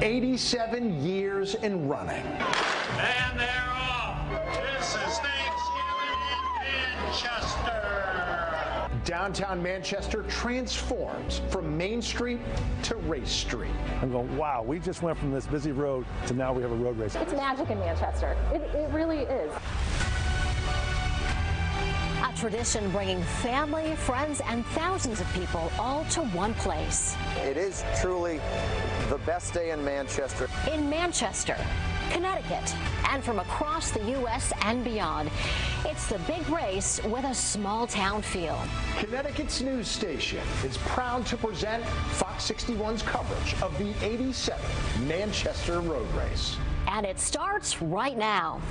87 years in running. And they're off. This is Thanksgiving in Manchester. Downtown Manchester transforms from Main Street to Race Street. I'm going, wow, we just went from this busy road to now we have a road race. It's magic in Manchester. It really is. A tradition bringing family, friends, and thousands of people all to one place. It is truly the best day in Manchester. In Manchester, Connecticut, and from across the U.S. and beyond. It's the big race with a small town feel. Connecticut's news station is proud to present Fox 61's coverage of the 87th Manchester Road Race. And it starts right now.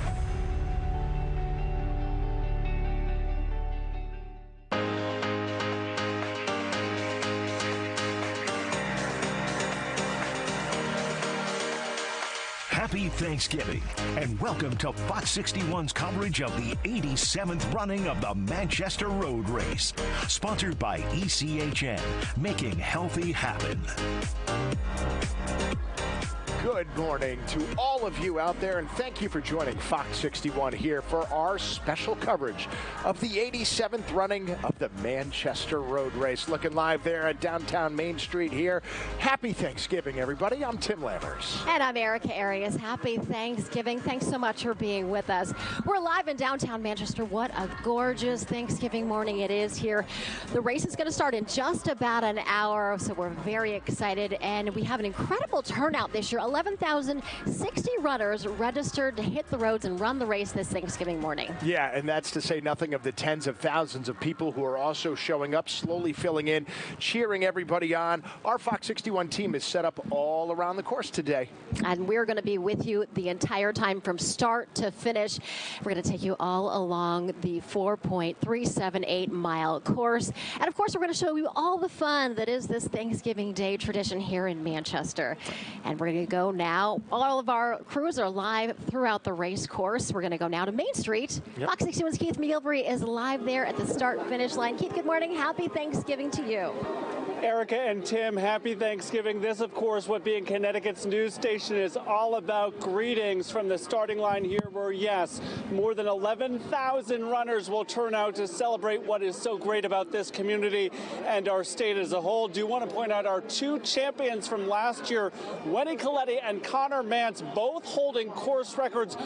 Happy Thanksgiving, and welcome to Fox 61's coverage of the 87th running of the Manchester Road Race. Sponsored by ECHN, making healthy happen. Good morning to all of you out there, and thank you for joining Fox 61 here for our special coverage of the 87th running of the Manchester Road Race. Looking live there at downtown Main Street here. Happy Thanksgiving, everybody. I'm Tim Lammers. And I'm Erica Arias. Happy Thanksgiving. Thanks so much for being with us. We're live in downtown Manchester. What a gorgeous Thanksgiving morning it is here. The race is going to start in just about an hour, so we're very excited, and we have an incredible turnout this year. 11,060 runners registered to hit the roads and run the race this Thanksgiving morning. Yeah, and that's to say nothing of the tens of thousands of people who are also showing up, slowly filling in, cheering everybody on. Our Fox 61 team is set up all around the course today. And we're going to be with you the entire time from start to finish. We're going to take you all along the 4.378 mile course. And of course, we're going to show you all the fun that is this Thanksgiving Day tradition here in Manchester. And we're going to go now. All of our crews are live throughout the race course. We're going to go now to Main Street. Yep. Fox 61's Keith McGilvery is live there at the start-finish line. Keith, good morning. Happy Thanksgiving to you. Erica and Tim, happy Thanksgiving. This, of course, what being Connecticut's news station is all about. Greetings from the starting line here where, yes, more than 11,000 runners will turn out to celebrate what is so great about this community and our state as a whole. Do want to point out our two champions from last year, Wendy Coletti and Connor Mance, both holding course records,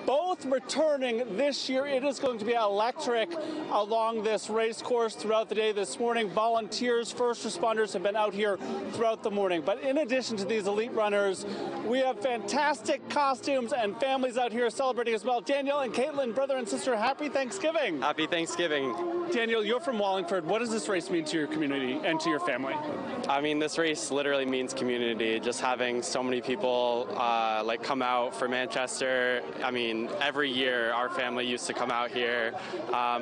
both returning this year. It is going to be electric along this race course throughout the day this morning. Volunteers, first responders have been out here throughout the morning. But in addition to these elite runners, we have fantastic costumes and families out here celebrating as well. Daniel and Caitlin, brother and sister, happy Thanksgiving. Happy Thanksgiving. Daniel, you're from Wallingford. What does this race mean to your community and to your family? I mean, this race literally means community. Just having so many people come out for Manchester. I mean, every year our family used to come out here,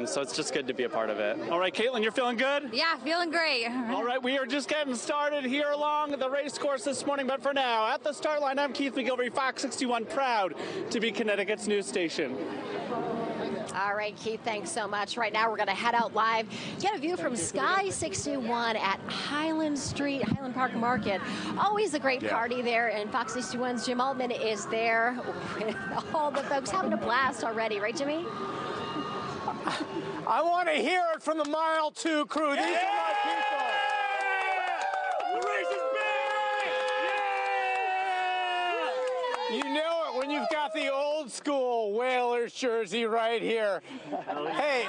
so it's just good to be a part of it. All right, Caitlin, you're feeling good? Yeah, feeling great. All right, we are just getting started here along the race course this morning, but for now, at the start line, I'm Keith McGilvery, Fox 61, proud to be Connecticut's news station. All right, Keith, thanks so much. Right now, we're going to head out live, get a view from Sky 61 at Highland Park Market. Always a great party there, and Fox 61's Jim Altman is there with all the folks having a blast already. Right, Jimmy? I want to hear it from the Mile 2 crew. These are my people. The race is big! You know it when you've got the old school Whalers jersey right here. Hey,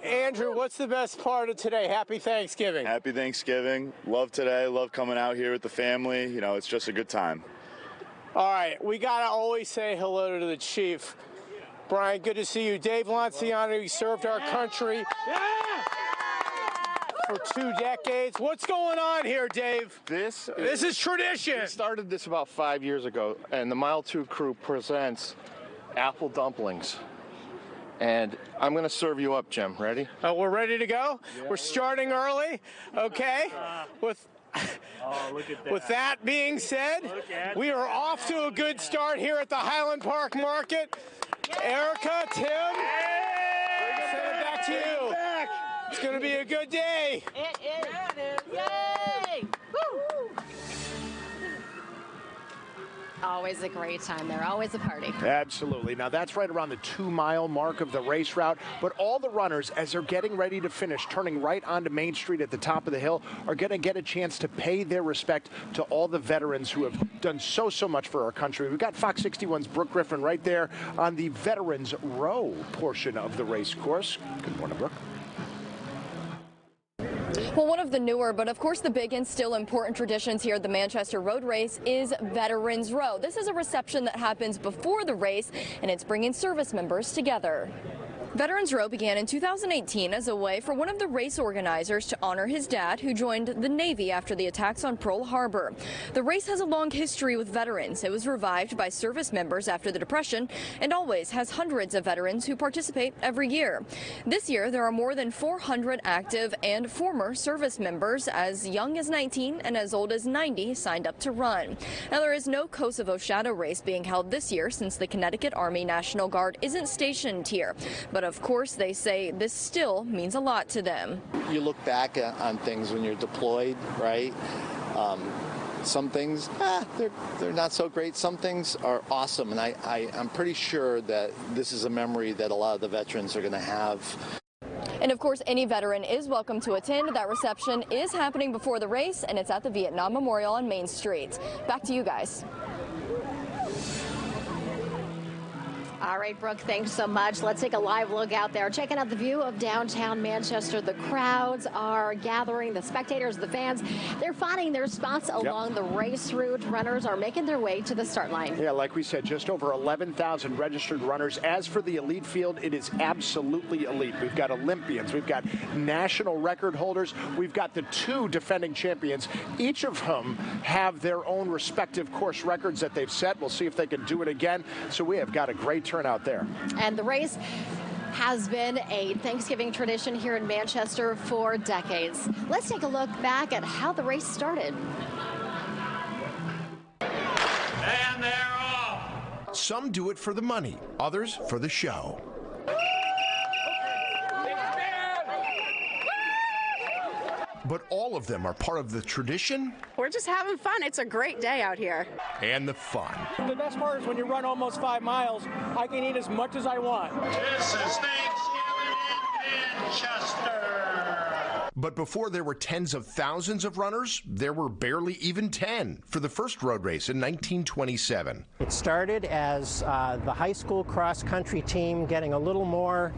Andrew, what's the best part of today? Happy Thanksgiving. Happy Thanksgiving. Love today. Love coming out here with the family. You know, it's just a good time. All right, we got to always say hello to the chief. Brian, good to see you. Dave Lanciano, he served our country for 2 decades. What's going on here, Dave? This is tradition. We started this about 5 years ago, and the Mile 2 crew presents apple dumplings. And I'm going to serve you up, Jim. Ready? We're ready to go? Yeah, we're starting early, okay? With that being said, we are off to a good start here at the Highland Park Market. Erica, Tim, send it back to you. It's going to be a good day. It is. Yay! Woo! Always a great time there, always a party. Absolutely. Now, that's right around the 2-mile mark of the race route, but all the runners, as they're getting ready to finish, turning right onto Main Street at the top of the hill, are going to get a chance to pay their respect to all the veterans who have done so much for our country. We've got Fox 61's Brooke Griffin right there on the Veterans Row portion of the race course. Good morning, Brooke. Well, one of the newer, but of course the big and still important traditions here at the Manchester Road Race is Veterans Row. This is a reception that happens before the race, and it's bringing service members together. Veterans Row began in 2018 as a way for one of the race organizers to honor his dad, who joined the Navy after the attacks on Pearl Harbor. The race has a long history with veterans. It was revived by service members after the Depression and always has hundreds of veterans who participate every year. This year, there are more than 400 active and former service members, as young as 19 and as old as 90, signed up to run. Now, there is no Kosovo Shadow Race being held this year since the Connecticut Army National Guard isn't stationed here. But of course, they say this still means a lot to them. You look back on things when you're deployed, right? Some things, they're not so great. Some things are awesome, and I'm pretty sure that this is a memory that a lot of the veterans are going to have. And of course, any veteran is welcome to attend. That reception is happening before the race, and it's at the Vietnam Memorial on Main Street. Back to you guys. All right, Brooke, thanks so much. Let's take a live look out there. Checking out the view of downtown Manchester. The crowds are gathering, the spectators, the fans. They're finding their spots along the race route. Runners are making their way to the start line. Yeah, like we said, just over 11,000 registered runners. As for the elite field, it is absolutely elite. We've got Olympians. We've got national record holders. We've got the 2 defending champions, each of whom have their own respective course records that they've set. We'll see if they can do it again. So we have got a great turnout there. And the race has been a Thanksgiving tradition here in Manchester for decades. Let's take a look back at how the race started. And they're off. Some do it for the money, others for the show. But all of them are part of the tradition. We're just having fun. It's a great day out here. And the fun. The best part is when you run almost 5 miles, I can eat as much as I want. This is Thanksgiving in Manchester. But before there were tens of thousands of runners, there were barely even 10 for the first road race in 1927. It started as the high school cross-country team getting a little more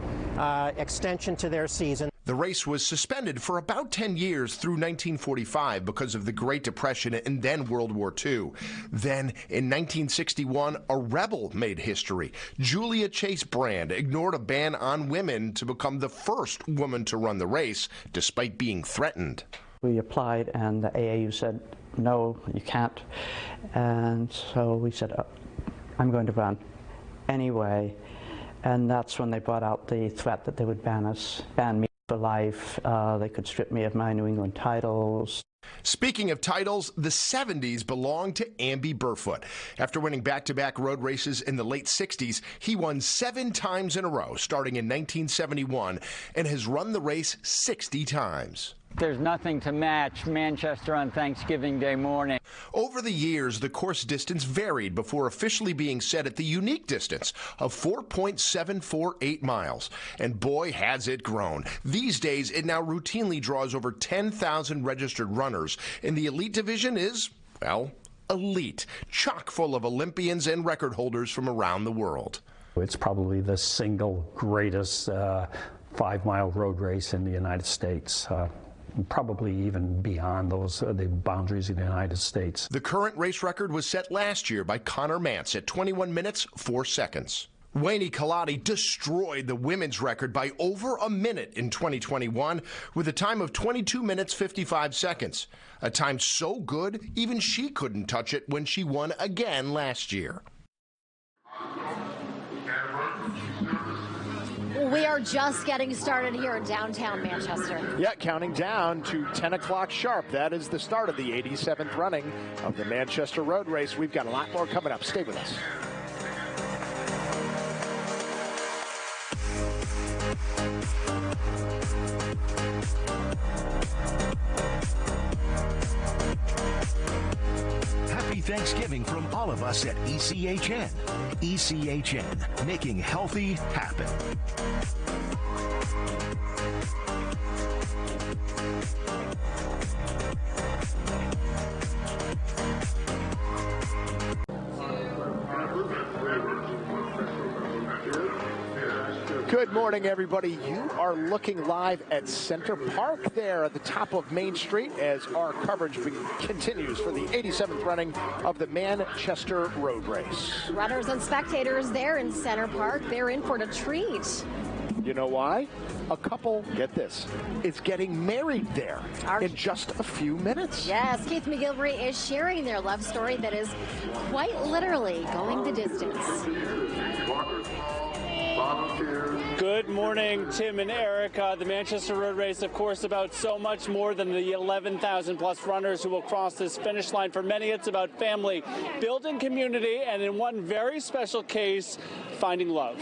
extension to their season. The race was suspended for about 10 years through 1945 because of the Great Depression and then World War II. Then, in 1961, a rebel made history. Julia Chase Brand ignored a ban on women to become the first woman to run the race, despite being threatened. We applied, and the AAU said, no, you can't. And so we said, I'm going to run anyway. And that's when they brought out the threat that they would ban me for life. They could strip me of my New England titles. Speaking of titles, the 70s belonged to Amby Burfoot. After winning back-to-back road races in the late 60s, he won 7 times in a row, starting in 1971, and has run the race 60 times. There's nothing to match Manchester on Thanksgiving Day morning. Over the years, the course distance varied before officially being set at the unique distance of 4.748 miles. And boy, has it grown. These days, it now routinely draws over 10,000 registered runners, and the elite division is, well, elite, chock full of Olympians and record holders from around the world. It's probably the single greatest 5-mile road race in the United States. Probably even beyond those the boundaries of the United States. The current race record was set last year by Connor Mance at 21 minutes, 4 seconds. Wayne Kalati destroyed the women's record by over a minute in 2021 with a time of 22 minutes, 55 seconds. A time so good, even she couldn't touch it when she won again last year. We are just getting started here in downtown Manchester. Yeah, counting down to 10 o'clock sharp. That is the start of the 87th running of the Manchester Road Race. We've got a lot more coming up. Stay with us. Happy Thanksgiving from all of us at ECHN. ECHN, making healthy happen. Good morning, everybody. You are looking live at Center Park there at the top of Main Street as our coverage continues for the 87th running of the Manchester Road Race. Runners and spectators there in Center Park, they're in for a treat. You know why? A couple, get this, is getting married there in just a few minutes. Yes, Keith McGilvery is sharing their love story that is quite literally going the distance. Good morning, Tim and Erica. The Manchester Road Race, of course, about so much more than the 11,000 plus runners who will cross this finish line. For many, it's about family, building community, and in one very special case, finding love.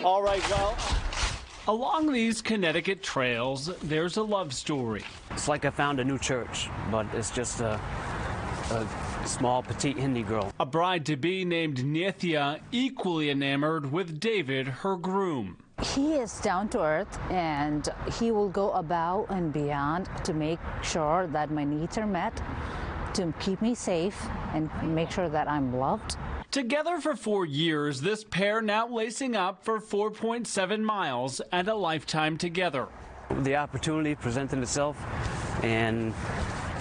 All right, well, along these Connecticut trails, there's a love story. It's like I found a new church, but it's just a small, petite Hindi girl. A bride-to-be named Nithya, equally enamored with David, her groom. He is down to earth, and he will go above and beyond to make sure that my needs are met, to keep me safe and make sure that I'm loved. Together for 4 years, this pair now lacing up for 4.7 miles and a lifetime together. The opportunity presented itself, and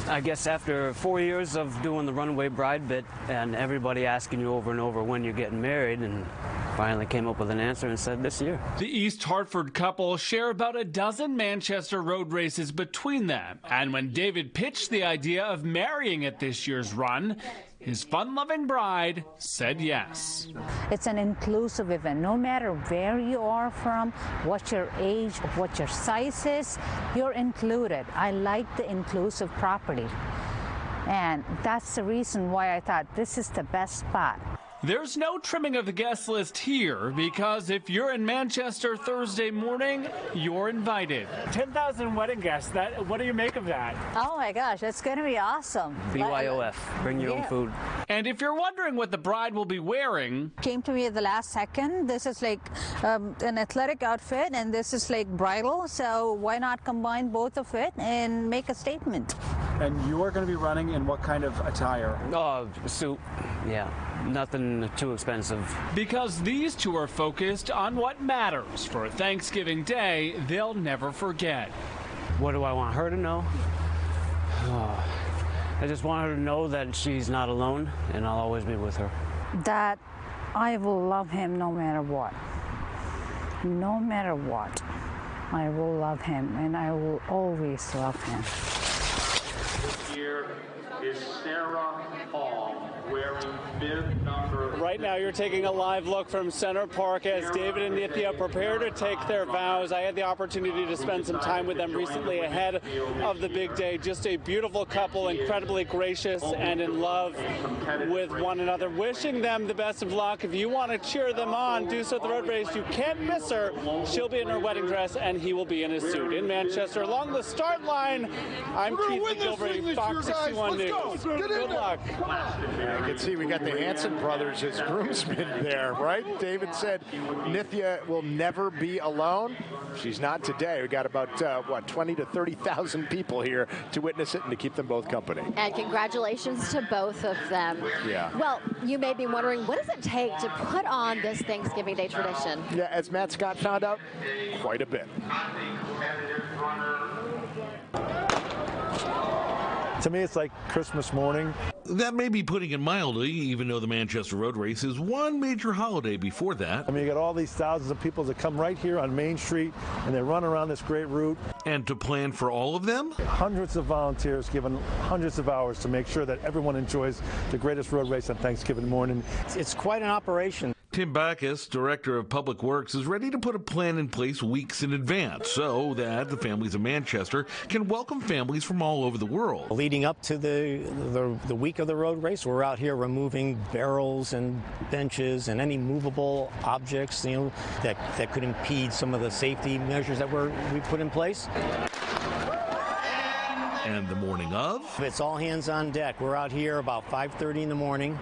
I guess after 4 years of doing the runaway bride bit and everybody asking you over and over when you're getting married, and finally came up with an answer and said this year. The East Hartford couple share about a dozen Manchester road races between them, and when David pitched the idea of marrying at this year's run, his fun-loving bride said yes. It's an inclusive event. No matter where you are from, what your age, what your size is, you're included. I like the inclusive property. And that's the reason why I thought this is the best spot. There's no trimming of the guest list here because if you're in Manchester Thursday morning, you're invited. 10,000 wedding guests. What do you make of that? Oh my gosh, that's going to be awesome. BYOF, bring your own food. And if you're wondering what the bride will be wearing, came to me at the last second. This is like an athletic outfit, and this is like bridal. So why not combine both of it and make a statement? And you're going to be running in what kind of attire? Oh, suit. Yeah, nothing too expensive. Because these two are focused on what matters for a Thanksgiving Day they'll never forget. What do I want her to know? Oh, I just want her to know that she's not alone and I'll always be with her. That I will love him no matter what. No matter what. I will love him and I will always love him. Here is Sarah Hall wearing bib number. Right now, you're taking a live look from Center Park as David and Nithya prepare to take their vows. I had the opportunity to spend some time with them recently ahead of the big day. Just a beautiful couple, incredibly gracious and in love with one another. Wishing them the best of luck. If you want to cheer them on, do so at the road race. You can't miss her. She'll be in her wedding dress and he will be in his suit. In Manchester, along the start line, I'm Keith McGilvery, FOX61 News. Good luck. I can see we got the Hanson brothers as groomsmen there, right? David said Nithya will never be alone. She's not today. We got about, 20 to 30,000 people here to witness it and to keep them both company. And congratulations to both of them. Yeah. Well, you may be wondering, what does it take to put on this Thanksgiving Day tradition? Yeah, as Matt Scott found out, quite a bit. To me, it's like Christmas morning. That may be putting it mildly, even though the Manchester Road Race is one major holiday before that. I mean, you got all these thousands of people that come right here on Main Street, and they run around this great route. And to plan for all of them? Hundreds of volunteers given hundreds of hours to make sure that everyone enjoys the greatest road race on Thanksgiving morning. It's quite an operation. Tim Backus, Director of Public Works, is ready to put a plan in place weeks in advance so that the families of Manchester can welcome families from all over the world. Leading up to the week of the road race, we're out here removing barrels and benches and any movable objects, that could impede some of the safety measures that we put in place. And the morning of? It's all hands on deck. We're out here about 5:30 in the morning.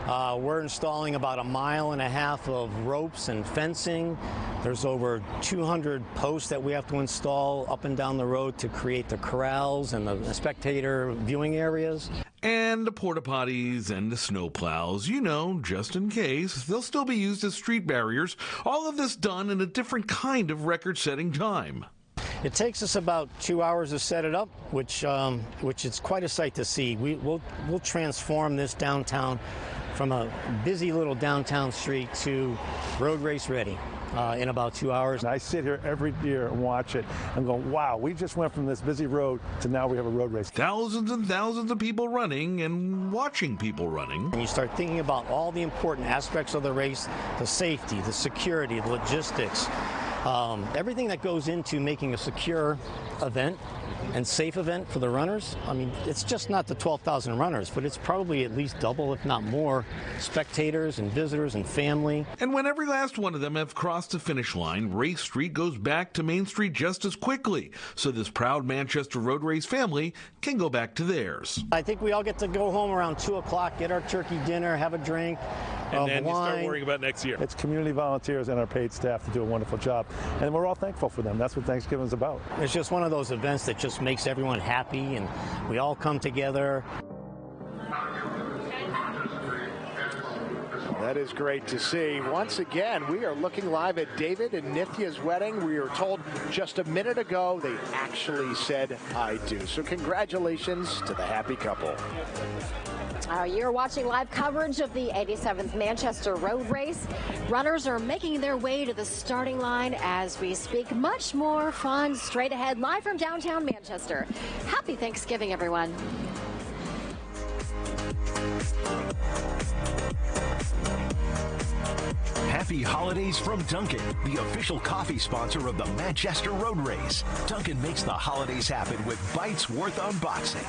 We're installing about 1.5 miles of ropes and fencing. There's over 200 posts that we have to install up and down the road to create the corrals and the spectator viewing areas. And the porta potties and the snow plows, just in case. They'll still be used as street barriers. All of this done in a different kind of record-setting time. It takes us about 2 hours to set it up, which is quite a sight to see. We'll transform this downtown from a busy little downtown street to road race ready in about 2 hours. I sit here every year and watch it and go, wow, we just went from this busy road to now we have a road race. Thousands and thousands of people running and watching people running. And you start thinking about all the important aspects of the race, the safety, the security, the logistics, everything that goes into making a secure event and safe event for the runners. I mean, it's just not the 12,000 runners, but it's probably at least double, if not more, spectators and visitors and family. And when every last one of them have crossed the finish line, Race Street goes back to Main Street just as quickly, so this proud Manchester Road Race family can go back to theirs. I think we all get to go home around 2 o'clock, get our turkey dinner, have a drink, and then wine. You start worrying about next year. It's community volunteers and our paid staff to do a wonderful job, and we're all thankful for them. That's what Thanksgiving is about. It's just one of those events that just makes everyone happy, and we all come together. That is great to see. Once again, we are looking live at David and Nithya's wedding. We were told just a minute ago they actually said, I do. So congratulations to the happy couple. You're watching live coverage of the 87th Manchester Road Race. Runners are making their way to the starting line as we speak. Much more fun straight ahead, live from downtown Manchester. Happy Thanksgiving, everyone. Happy holidays from Dunkin', the official coffee sponsor of the Manchester Road Race. Dunkin' makes the holidays happen with bites worth unboxing.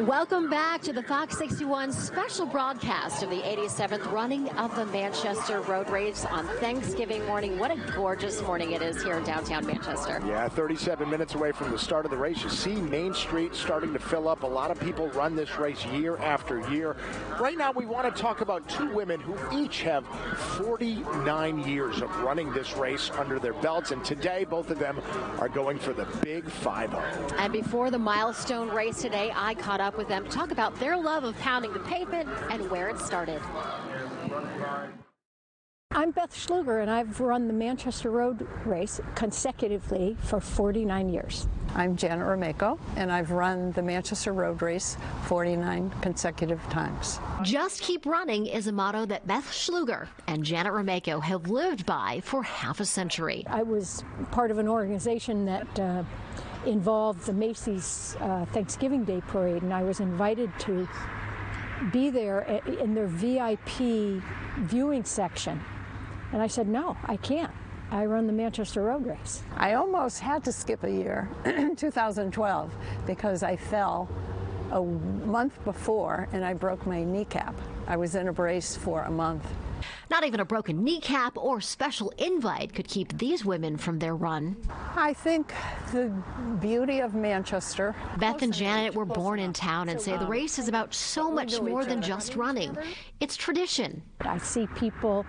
Welcome back to the FOX61 special broadcast of the 87th running of the Manchester Road Race on Thanksgiving morning. What a gorgeous morning it is here in downtown Manchester. Yeah, 37 minutes away from the start of the race. You see Main Street starting to fill up. A lot of people run this race year after year. Right now, we want to talk about two women who each have 49 years of running this race under their belts. And today, both of them are going for the big 5-0. And before the milestone race today, I caught up with them to talk about their love of pounding the pavement and where it started. I'm Beth Schluger, and I've run the Manchester Road Race consecutively for 49 years. I'm Janet Romeko, and I've run the Manchester Road Race 49 consecutive times. Just keep running is a motto that Beth Schluger and Janet Romeko have lived by for half a century. I was part of an organization that involved the Macy's Thanksgiving Day Parade, and I was invited to be there in their VIP viewing section. And I said, no, I can't. I run the Manchester Road Race. I almost had to skip a year, 2012, because I fell a month before and I broke my kneecap. I was in a brace for a month. Not even a broken kneecap or special invite could keep these women from their run. I think the beauty of Manchester. Beth and Janet were born in town and say the race is about so much more than just running. It's tradition. I see people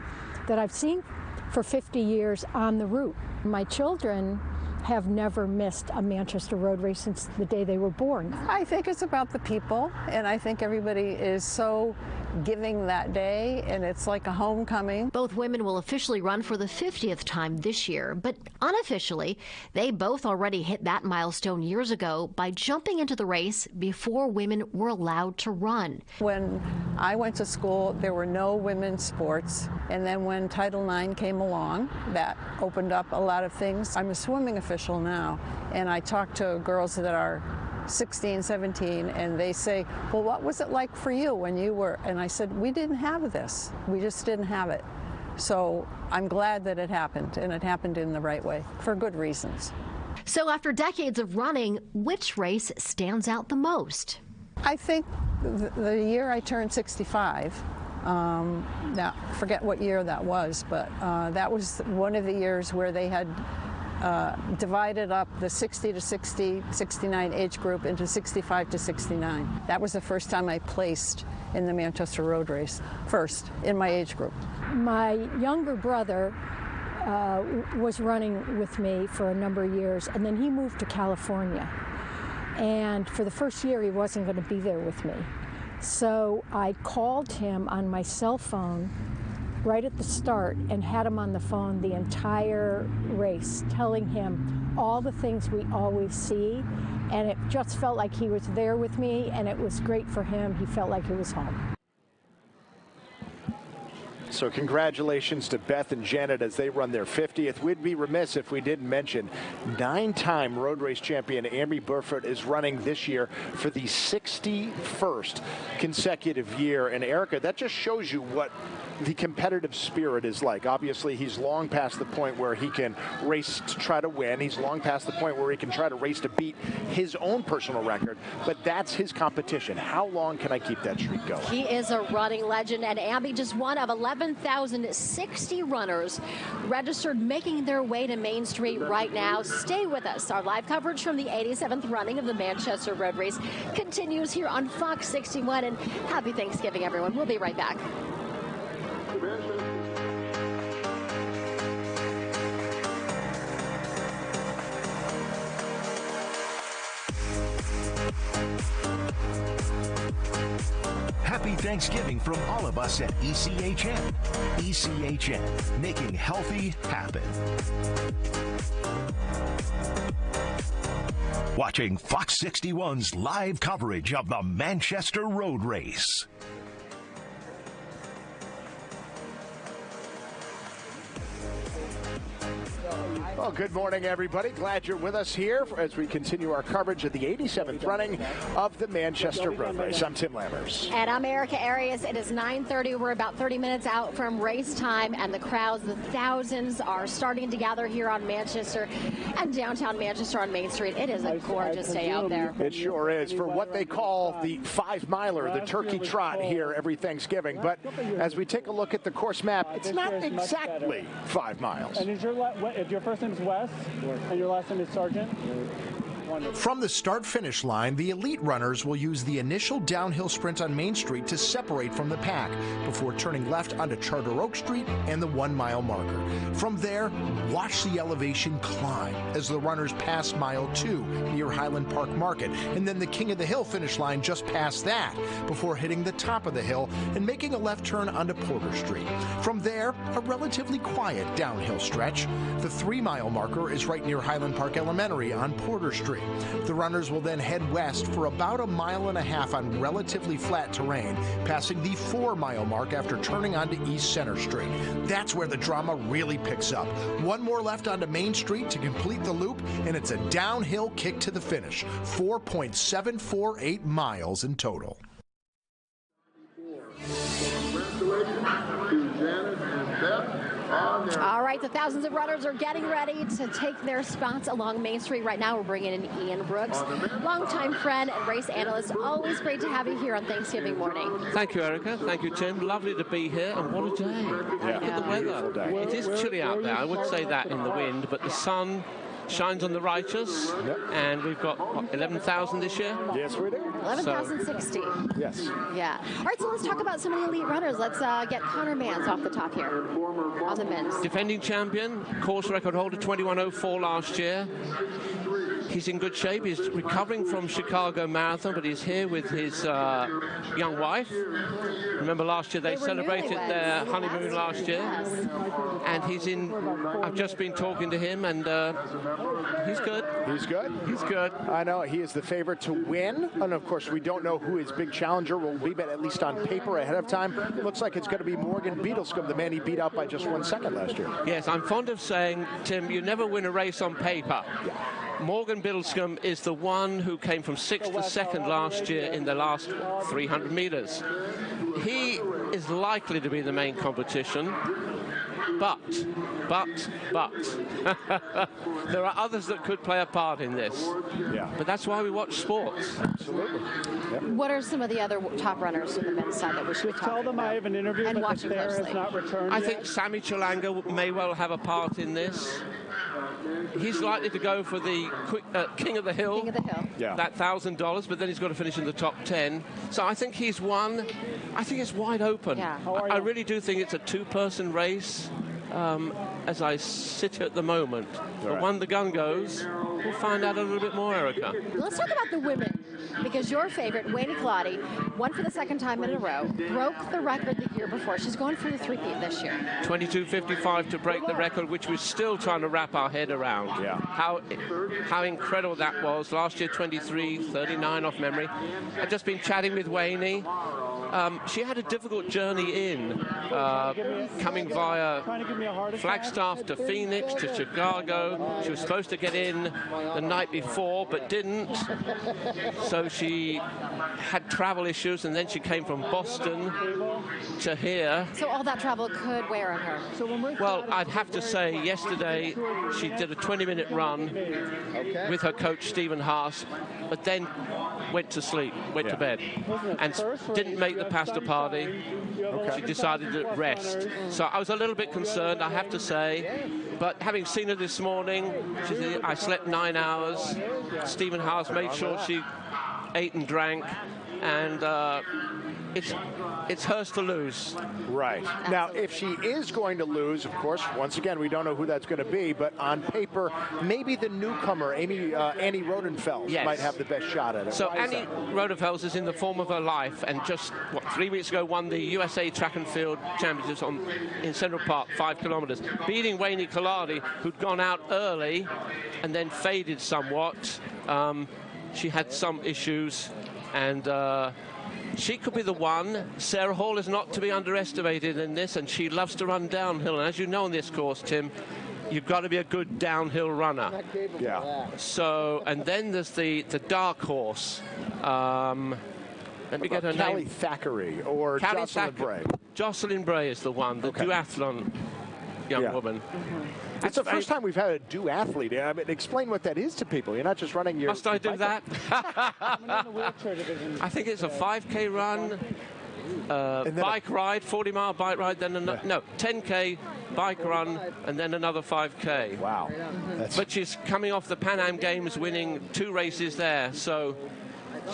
that I've seen for 50 years on the route. My children have never missed a Manchester Road Race since the day they were born. I think it's about the people, and I think everybody is so giving that day, and it's like a homecoming. Both women will officially run for the 50th time this year, but unofficially, they both already hit that milestone years ago by jumping into the race before women were allowed to run. When I went to school, there were no women's sports, and then when Title IX came along, that opened up a lot of things. I'm a swimming official now, and I talk to girls that are 16, 17, and they say, well, what was it like for you when you were? And I said, we didn't have this. We just didn't have it. So I'm glad that it happened, and it happened in the right way, for good reasons. So after decades of running, which race stands out the most? I think the year I turned 65, now forget what year that was, but that was one of the years where they had divided up the 60 to 69 age group into 65 to 69. That was the first time I placed in the Manchester Road Race, first in my age group. My younger brother was running with me for a number of years, and then he moved to California. And for the first year, he wasn't going to be there with me. So I called him on my cell phone right at the start and had him on the phone the entire race, telling him all the things we always see. And it just felt like he was there with me, and it was great for him. He felt like he was home. So congratulations to Beth and Janet as they run their 50th. We'd be remiss if we didn't mention 9-time road race champion Amby Burford is running this year for the 61st consecutive year. And Erica, that just shows you what the competitive spirit is like. Obviously, he's long past the point where he can race to try to win. He's long past the point where he can try to race to beat his own personal record. But that's his competition. How long can I keep that streak going? He is a running legend, and Amby just one of 11,060 runners registered making their way to Main Street right now. Stay with us. Our live coverage from the 87th running of the Manchester Road Race continues here on Fox 61. And happy Thanksgiving, everyone. We'll be right back. Happy Thanksgiving from all of us at ECHN. ECHN, making healthy happen. Watching Fox 61's live coverage of the Manchester Road Race. Well, good morning, everybody. Glad you're with us here as we continue our coverage of the 87th running of the Manchester Road Race. I'm Tim Lammers. And I'm Erica Arias. It is 9:30. We're about 30 minutes out from race time, and the crowds, the thousands, are starting to gather here on Manchester and downtown Manchester on Main Street. It is a gorgeous day out there. It sure is, for what they call the 5-miler, the turkey trot here every Thanksgiving. But as we take a look at the course map, it's not exactly 5 miles. And is your first name is Wes, and your last name is Sargent? From the start-finish line, the elite runners will use the initial downhill sprint on Main Street to separate from the pack before turning left onto Charter Oak Street and the 1-mile marker. From there, watch the elevation climb as the runners pass mile 2 near Highland Park Market, and then the King of the Hill finish line just past that before hitting the top of the hill and making a left turn onto Porter Street. From there, a relatively quiet downhill stretch. The 3-mile marker is right near Highland Park Elementary on Porter Street. The runners will then head west for about 1.5 miles on relatively flat terrain, passing the 4-mile mark after turning onto East Center Street. That's where the drama really picks up. One more left onto Main Street to complete the loop, and it's a downhill kick to the finish. 4.748 miles in total. Congratulations to Janet and Beth. All right, the thousands of runners are getting ready to take their spots along Main Street right now. We're bringing in Ian Brooks, longtime friend and race analyst. Always great to have you here on Thanksgiving morning. Thank you, Erica. Thank you, Tim. Lovely to be here, and what a day. Look at the weather. It is chilly out there. I would say that in the wind, but the sun shines on the righteous, and we've got, what, 11,000 this year? Yes, we do. 11,060. Yes. Yeah. All right, so let's talk about some of the elite runners. Let's get Connor Mans off the top here on the men's. Defending champion, course record holder, 21:04 last year. he's in good shape. He's recovering from Chicago Marathon, but he's here with his young wife. Remember last year they celebrated their honeymoon last year. And he's in, I've just been talking to him, and he's good. He's good? He's good. I know, he is the favorite to win. And of course, we don't know who his big challenger will be, but at least on paper ahead of time, it looks like it's going to be Morgan Beadlescombe, the man he beat out by just 1 second last year. Yes, I'm fond of saying, Tim, you never win a race on paper. Morgan Beadlescombe is the one who came from 6th to 2nd last year in the last 300 meters. He is likely to be the main competition. But, there are others that could play a part in this. Yeah. But that's why we watch sports. Absolutely. Yep. What are some of the other top runners on the men's side that we should tell them I have an interview, and but the fair has not returned I yet? think Sammy Chilanga may well have a part in this. He's likely to go for the King of the Hill. King of the Hill. Yeah. That $1,000, but then he's got to finish in the top 10. So I think he's won. I think it's wide open. Yeah. I really do think it's a two-person race. As I sit here at the moment. But when the gun goes, we'll find out a little bit more, Erica. Let's talk about the women, because your favorite, Wayne Colati, won for the 2nd time in a row, broke the record the year before. She's going for the three-peat this year. 22:55 to break the record, which we're still trying to wrap our head around. Yeah. How incredible that was. Last year, 23:39 off memory. I've just been chatting with Wayne. She had a difficult journey in, coming via Flagstaff to Phoenix to Chicago. She was supposed to get in the night before, but didn't. So she had travel issues, and then she came from Boston to here. So all that travel could wear on her. Well, I'd have to say yesterday she did a 20-minute run with her coach, Stephen Haas, but then went to sleep, went to bed, and didn't make the pasta party. She decided to rest. So I was a little bit concerned, I have to say. But having seen her this morning, she said, I slept 9 hours. Stephen Haas made sure she ate and drank, and it's hers to lose. Right. Now, if she is going to lose, of course, once again, we don't know who that's going to be, but on paper, maybe the newcomer, Annie Rodenfels, might have the best shot at it. So Annie Rodenfels is in the form of her life, and just, 3 weeks ago won the USA Track and Field Championships in Central Park, 5 kilometers, beating Wayne Colati, who'd gone out early and then faded somewhat. She had some issues, and she could be the one. Sarah Hall is not to be underestimated in this, and she loves to run downhill. And as you know on this course, Tim, you've got to be a good downhill runner. Yeah. So, and then there's the dark horse. Let me get her Callie name. Thackeray or Callie Jocelyn Bray. Jocelyn Bray is the one, the duathlon young woman. It's the first time we've had a duathlete. I mean, explain what that is to people. You're not just running your... Must I do that? I think it's a 5K run, bike ride, 40-mile bike ride, then another... No, 10K bike run, and then another 5K. Wow. But she's coming off the Pan Am Games, winning 2 races there, so...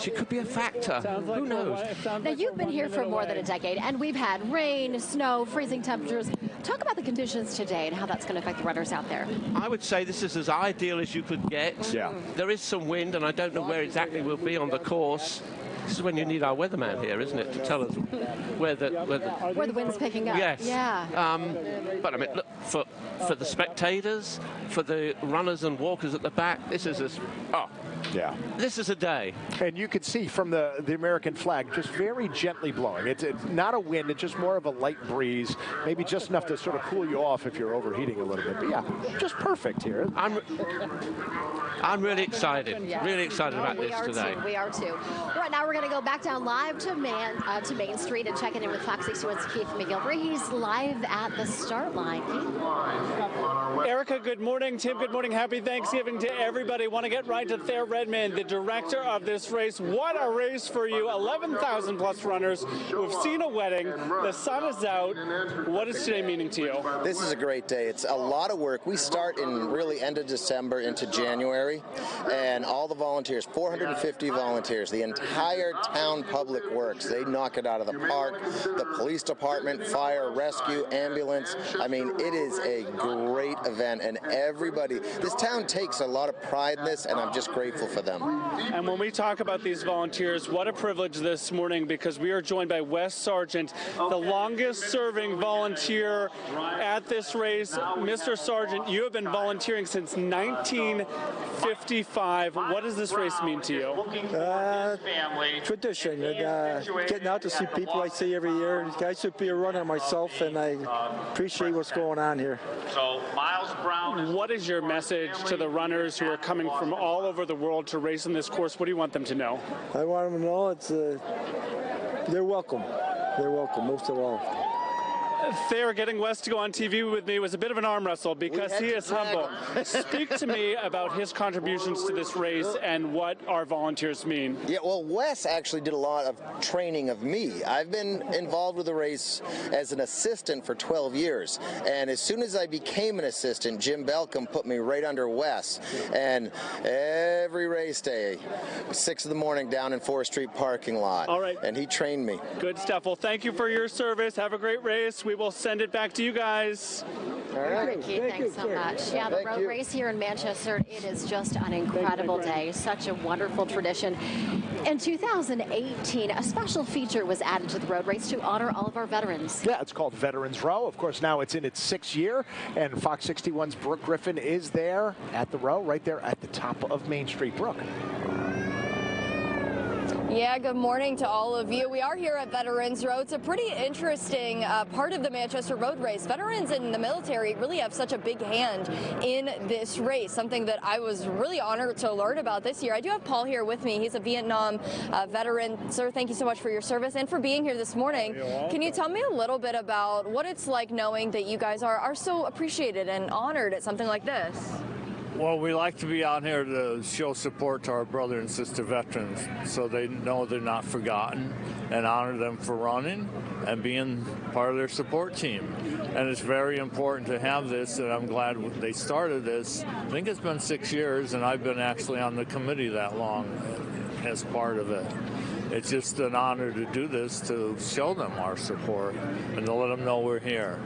She could be a factor. Who knows? Now, you've been here for more than a decade, and we've had rain, snow, freezing temperatures. Talk about the conditions today and how that's going to affect the runners out there. I would say this is as ideal as you could get. Yeah. There is some wind, and I don't know where exactly we'll be on the course. This is when you need our weatherman here, isn't it, to tell us where the wind's picking up. Yes. Yeah. But I mean, look, for the spectators, for the runners and walkers at the back, this is yeah. This is a day. And you could see from the American flag just very gently blowing. It's not a wind, it's just more of a light breeze, maybe just enough to sort of cool you off if you're overheating a little bit. But yeah, just perfect here. I'm really excited. Really excited about this today. We are too. Right now we're going to go back down live to Main Street and check in with FOX61's Keith McGilvery. He's live at the start line. Keith? Erica, good morning. Tim, good morning. Happy Thanksgiving to everybody. Want to get right to Thayer Redman, the director of this race. What a race for you. 11,000 plus runners. We've seen a wedding. The sun is out. What is today meaning to you? This is a great day. It's a lot of work. We start in really end of December into January, and all the volunteers, 450 volunteers, the entire entire town public works. They knock it out of the park. The police department, fire, rescue, ambulance. I mean, it is a great event, and everybody, this town takes a lot of pride in this, and I'm just grateful for them. And when we talk about these volunteers, what a privilege this morning, because we are joined by Wes Sargent, the longest serving volunteer at this race. Mr. Sargent, you have been volunteering since 1955. What does this race mean to you? Tradition, and getting out to see people I see every year. I used to be a runner myself, and I appreciate what's going on here. So, Miles Brown, what is your message to the runners who are coming from all over the world to race in this course? What do you want them to know? I want them to know they're welcome. They're welcome, most of all. Thayer, getting Wes to go on TV with me was a bit of an arm wrestle because he is humble. Speak to me about his contributions to this race and what our volunteers mean. Yeah, well, Wes actually did a lot of training of me. I've been involved with the race as an assistant for 12 years, and as soon as I became an assistant, Jim Belcom put me right under Wes, and every race day, 6 in the morning down in Forest Street parking lot. All right. And he trained me. Good stuff. Well, thank you for your service. Have a great race. We will send it back to you guys. All right. Ricky, thanks so much. Yeah, the road race here in Manchester, it is just an incredible day. Such a wonderful tradition. In 2018, a special feature was added to the road race to honor all of our veterans. Yeah, it's called Veterans Row. Of course, now it's in its 6th year, and Fox 61's Brooke Griffin is there at the row, right there at the top of Main Street. Brooke. Yeah, good morning to all of you. We are here at Veterans Row. It's a pretty interesting part of the Manchester Road Race. Veterans in the military really have such a big hand in this race, something that I was really honored to learn about this year. I do have Paul here with me. He's a Vietnam veteran. Sir, thank you so much for your service and for being here this morning. Can you tell me a little bit about what it's like knowing that you guys are so appreciated and honored at something like this? Well, we like to be out here to show support to our brother and sister veterans so they know they're not forgotten, and honor them for running and being part of their support team. And it's very important to have this, and I'm glad they started this. I think it's been 6 years, and I've been actually on the committee that long as part of it. It's just an honor to do this, to show them our support and to let them know we're here.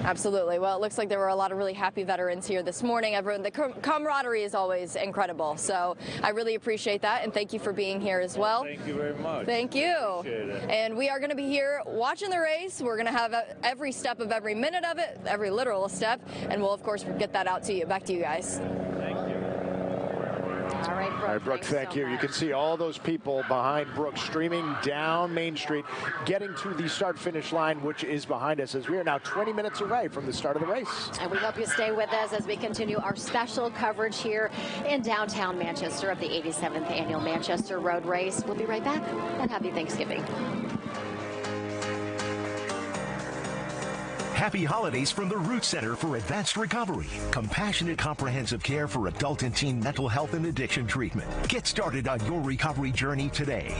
Absolutely. Well, it looks like there were a lot of really happy veterans here this morning. Everyone, the camaraderie is always incredible. So I really appreciate that, and thank you for being here as well. Thank you very much. Thank you. Appreciate it. And we are going to be here watching the race. We're going to have every step of every minute of it, every literal step, and we'll, of course, get that out to you. Back to you guys. All right, Brooke. All right, Brooke, thank you. You can see all those people behind Brooke streaming down Main Street, getting to the start-finish line, which is behind us, as we are now 20 minutes away from the start of the race. And we hope you stay with us as we continue our special coverage here in downtown Manchester of the 87th Annual Manchester Road Race. We'll be right back, and happy Thanksgiving. Happy holidays from the Root Center for Advanced Recovery. Compassionate, comprehensive care for adult and teen mental health and addiction treatment. Get started on your recovery journey today.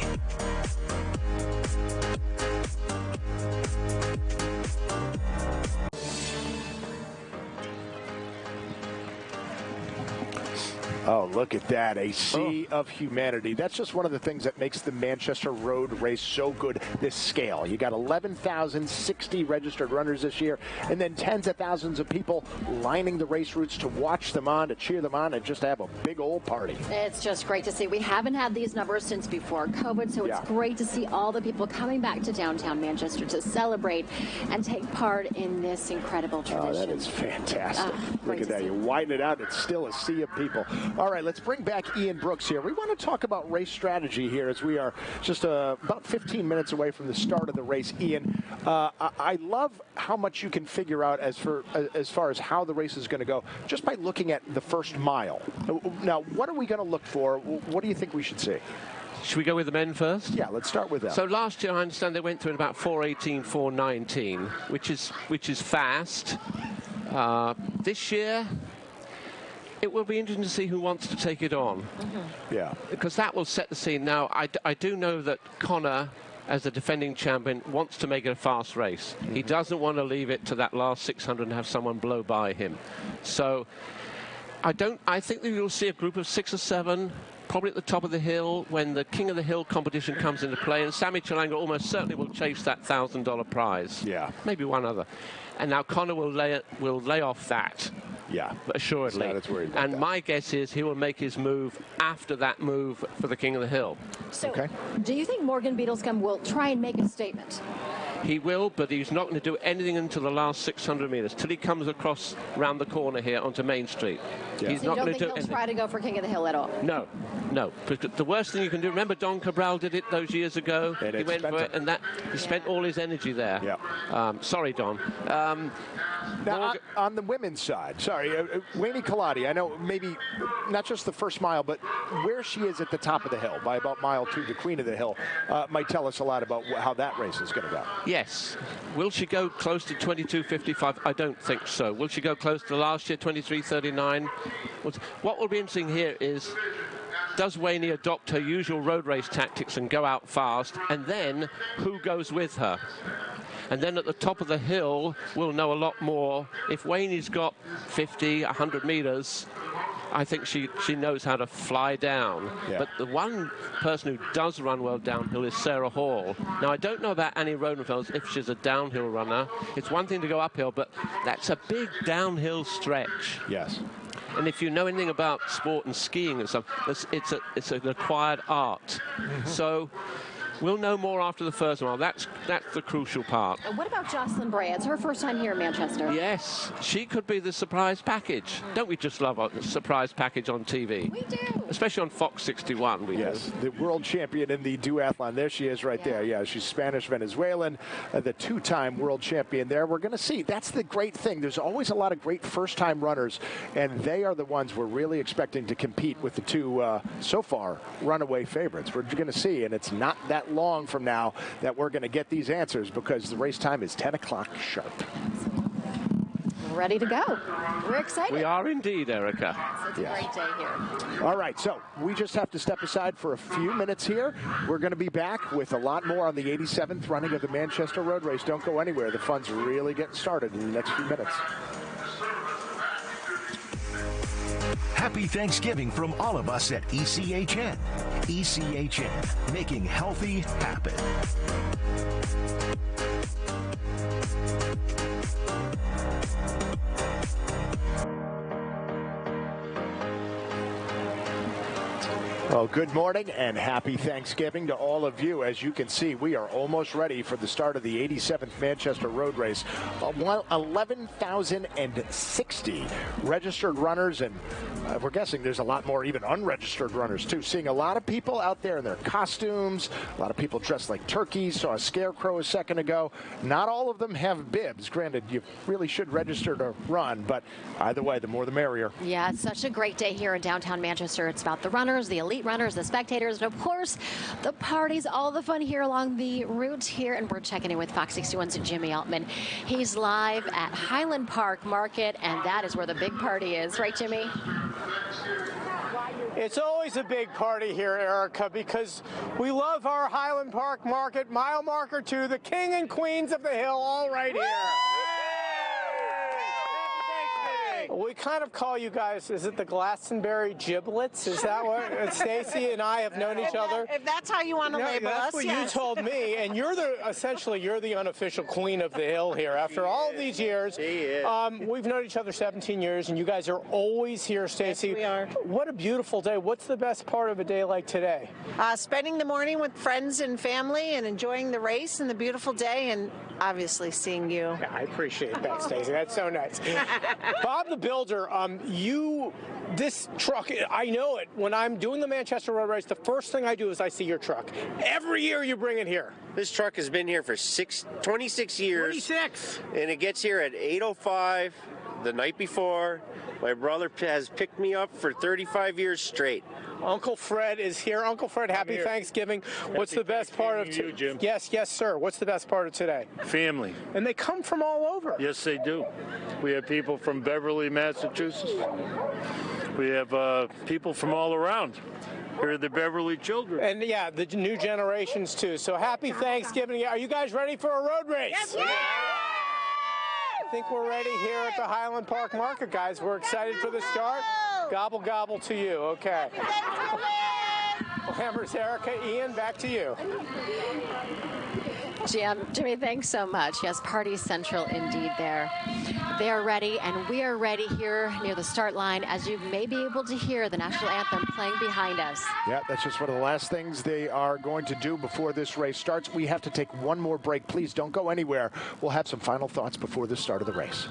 Oh, look at that, a sea of humanity. That's just one of the things that makes the Manchester Road Race so good, this scale. You got 11,060 registered runners this year, and then tens of thousands of people lining the race routes to watch them on, to cheer them on, and just to have a big old party. It's just great to see. We haven't had these numbers since before COVID, so it's great to see all the people coming back to downtown Manchester to celebrate and take part in this incredible tradition. Oh, that is fantastic. Look at that. You widen it out, it's still a sea of people. All right, let's bring back Ian Brooks here. We want to talk about race strategy here as we are just about 15 minutes away from the start of the race. Ian, I love how much you can figure out as far as how the race is going to go just by looking at the first mile. Now, what are we going to look for? What do you think we should see? Should we go with the men first? Yeah, let's start with that. So last year, I understand they went through in about 4:18, 4:19, which is fast. This year, it will be interesting to see who wants to take it on. Yeah. Because that will set the scene. Now, I do know that Connor, as the defending champion, wants to make it a fast race. He doesn't want to leave it to that last 600 and have someone blow by him. So I think that you'll see a group of 6 or 7, probably at the top of the hill when the King of the Hill competition comes into play, and Sammy Chalanga almost certainly will chase that $1,000 prize. Yeah. Maybe one other. And now Connor will lay off that. Yeah. Assuredly. And my guess is he will make his move after that move for the King of the Hill. So, do you think Morgan Beadlescombe will try and make a statement? He will, but he's not going to do anything until the last 600 meters, till he comes across round the corner here onto Main Street. Yeah. He's So not you don't going think to do he'll anything. try to go for King of the Hill at all? No, no. Because the worst thing you can do, remember Don Cabral did it those years ago? And he went for it, and he spent all his energy there. Yeah. Sorry, Don. Now, on the women's side, Wayne Kaladi, I know maybe not just the first mile, but where she is at the top of the hill, by about mile 2, the Queen of the Hill, might tell us a lot about how that race is going to go. Yes. Will she go close to 22.55? I don't think so. Will she go close to last year, 23.39? What will be interesting here is, does Wayne adopt her usual road race tactics and go out fast? And then, who goes with her? And then at the top of the hill, we'll know a lot more. If Wayne's got 50, 100 meters, I think she knows how to fly down. Yeah. But the one person who does run well downhill is Sarah Hall. Now, I don't know about Annie Rodenfeld if she's a downhill runner. It's one thing to go uphill, but that's a big downhill stretch. Yes. And if you know anything about sport and skiing and stuff, it's an acquired art. So we'll know more after the first mile. That's the crucial part. And what about Jocelyn Bray? It's her first time here in Manchester. Yes, she could be the surprise package. Don't we just love a surprise package on TV? We do. Especially on FOX61. Yes, the world champion in the duathlon. There she is right there. Yeah, she's Spanish-Venezuelan, the 2-time world champion there. We're going to see. That's the great thing. There's always a lot of great first-time runners, and they are the ones we're really expecting to compete with the two, so far, runaway favorites. We're going to see, and it's not that long from now that we're going to get these answers because the race time is 10 o'clock sharp. Ready to go. We're excited. We are indeed, Erica. It's a great day here. All right, so we just have to step aside for a few minutes here. We're going to be back with a lot more on the 87th running of the Manchester Road Race. Don't go anywhere. The fun's really getting started in the next few minutes. Happy Thanksgiving from all of us at ECHN. ECHN, making healthy happen. Well, good morning and happy Thanksgiving to all of you. As you can see, we are almost ready for the start of the 87th Manchester Road Race. 11,060 registered runners, and we're guessing there's a lot more even unregistered runners too. Seeing a lot of people out there in their costumes, a lot of people dressed like turkeys. Saw a scarecrow a second ago. Not all of them have bibs. Granted, you really should register to run, but either way, the more the merrier. Yeah, it's such a great day here in downtown Manchester. It's about the runners, the elite runners, the spectators, and of course, the parties, all the fun here along the route here. And we're checking in with FOX61's Jimmy Altman. He's live at Highland Park Market, and that is where the big party is. Right, Jimmy? It's always a big party here, Erica, because we love our Highland Park Market, mile marker 2, the king and queens of the hill, all right here. We kind of call you guys, is it the Glastonbury giblets? Is that what Stacy and I have known each other? If that's how you want to label us, that's what you told me, and you're essentially the unofficial queen of the hill here. After all of these years, we've known each other 17 years, and you guys are always here, Stacy. Yes, we are. What a beautiful day. What's the best part of a day like today? Spending the morning with friends and family and enjoying the race and the beautiful day, and obviously seeing you. Yeah, I appreciate that, Stacy. That's so nice. Bob the Builder, this truck, I know it. When I'm doing the Manchester Road Race, the first thing I do is I see your truck. Every year you bring it here. This truck has been here for 26 years. 26! And it gets here at 8:05 the night before. My brother has picked me up for 35 years straight. Uncle Fred is here. Uncle Fred, happy Thanksgiving. What's the best part of you, Jim? Yes, sir. What's the best part of today? Family. And they come from all over. Yes, they do. We have people from Beverly, Massachusetts. We have people from all around. Here are the Beverly children. And yeah, the new generations too. So happy Thanksgiving. Are you guys ready for a road race? Yes, think we're ready here at the Highland Park market, guys. We're excited for the start. Gobble, gobble to you. Okay. Hammers, Erica, Ian, back to you. Jimmy, thanks so much. Yes, Party Central indeed there. They are ready, and we are ready here near the start line, as you may be able to hear the national anthem playing behind us. Yeah, that's just one of the last things they are going to do before this race starts. We have to take one more break. Please don't go anywhere. We'll have some final thoughts before the start of the race.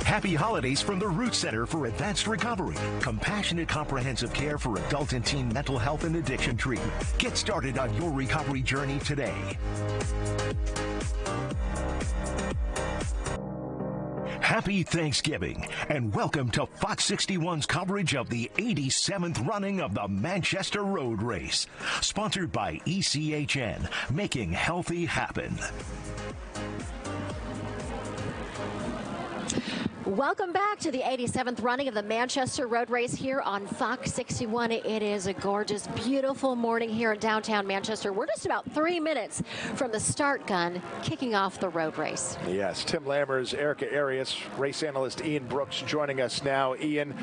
Happy holidays from the Root Center for Advanced Recovery. Compassionate, comprehensive care for adult and teen mental health and addiction treatment. Get started on your recovery journey today. Happy Thanksgiving, and welcome to Fox 61's coverage of the 87th running of the Manchester Road Race. Sponsored by ECHN, making healthy happen. Welcome back to the 87th running of the Manchester Road Race here on Fox 61. It is a gorgeous, beautiful morning here in downtown Manchester. We're just about 3 minutes from the start gun kicking off the road race. Yes, Tim Lammers, Erica Arias, race analyst Ian Brooks joining us now. Ian,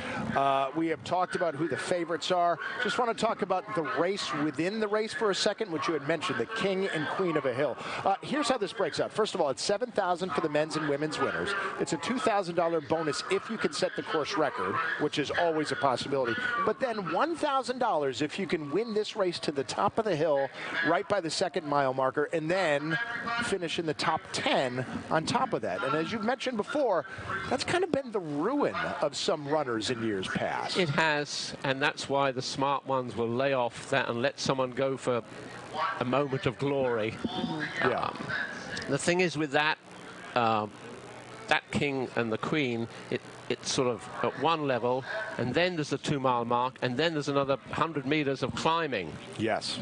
we have talked about who the favorites are. Just want to talk about the race within the race for a second, which you had mentioned, the King and Queen of a Hill. Here's how this breaks out. First of all, it's $7,000 for the men's and women's winners. It's a $2,000 bonus if you can set the course record, which is always a possibility. But then $1,000 if you can win this race to the top of the hill right by the 2nd mile marker and then finish in the top 10 on top of that. And as you've mentioned before, that's kind of been the ruin of some runners in years past. It has, and that's why the smart ones will lay off that and let someone go for a moment of glory. Yeah. The thing is with that, that King and the Queen, it's sort of at one level, and then there's the 2 mile mark, and then there's another 100 meters of climbing. Yes.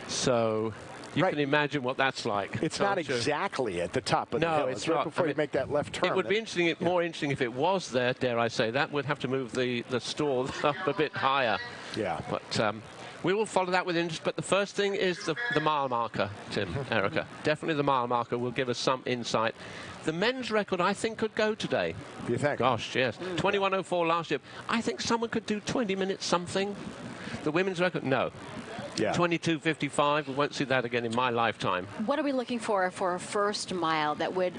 So you can imagine what that's like. It's not exactly at the top of the hill. It's right before you make that left turn. It would be interesting, more interesting if it was there, dare I say that. We'd have to move the stall up a bit higher. Yeah. But we will follow that with interest. But the first thing is the mile marker, Tim, Erica. Definitely the mile marker will give us some insight. The men's record, I think, could go today. You think? Gosh, yes. 21:04 last year. I think someone could do 20 minutes something. The women's record, no. Yeah. 22:55. We won't see that again in my lifetime. What are we looking for a first mile that would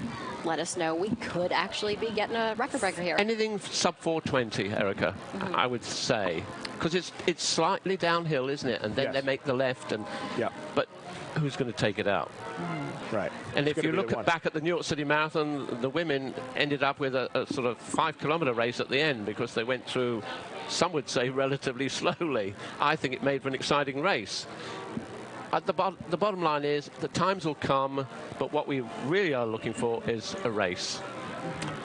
let us know we could actually be getting a record breaker here? Anything sub 4:20, Erica, I would say. Because it's slightly downhill, isn't it? And then they make the left. And but who's going to take it out? Right. And if you look back at the New York City Marathon, the women ended up with a sort of 5-kilometer race at the end because they went through, some would say, relatively slowly. I think it made for an exciting race. At the bottom line is the times will come, but what we really are looking for is a race.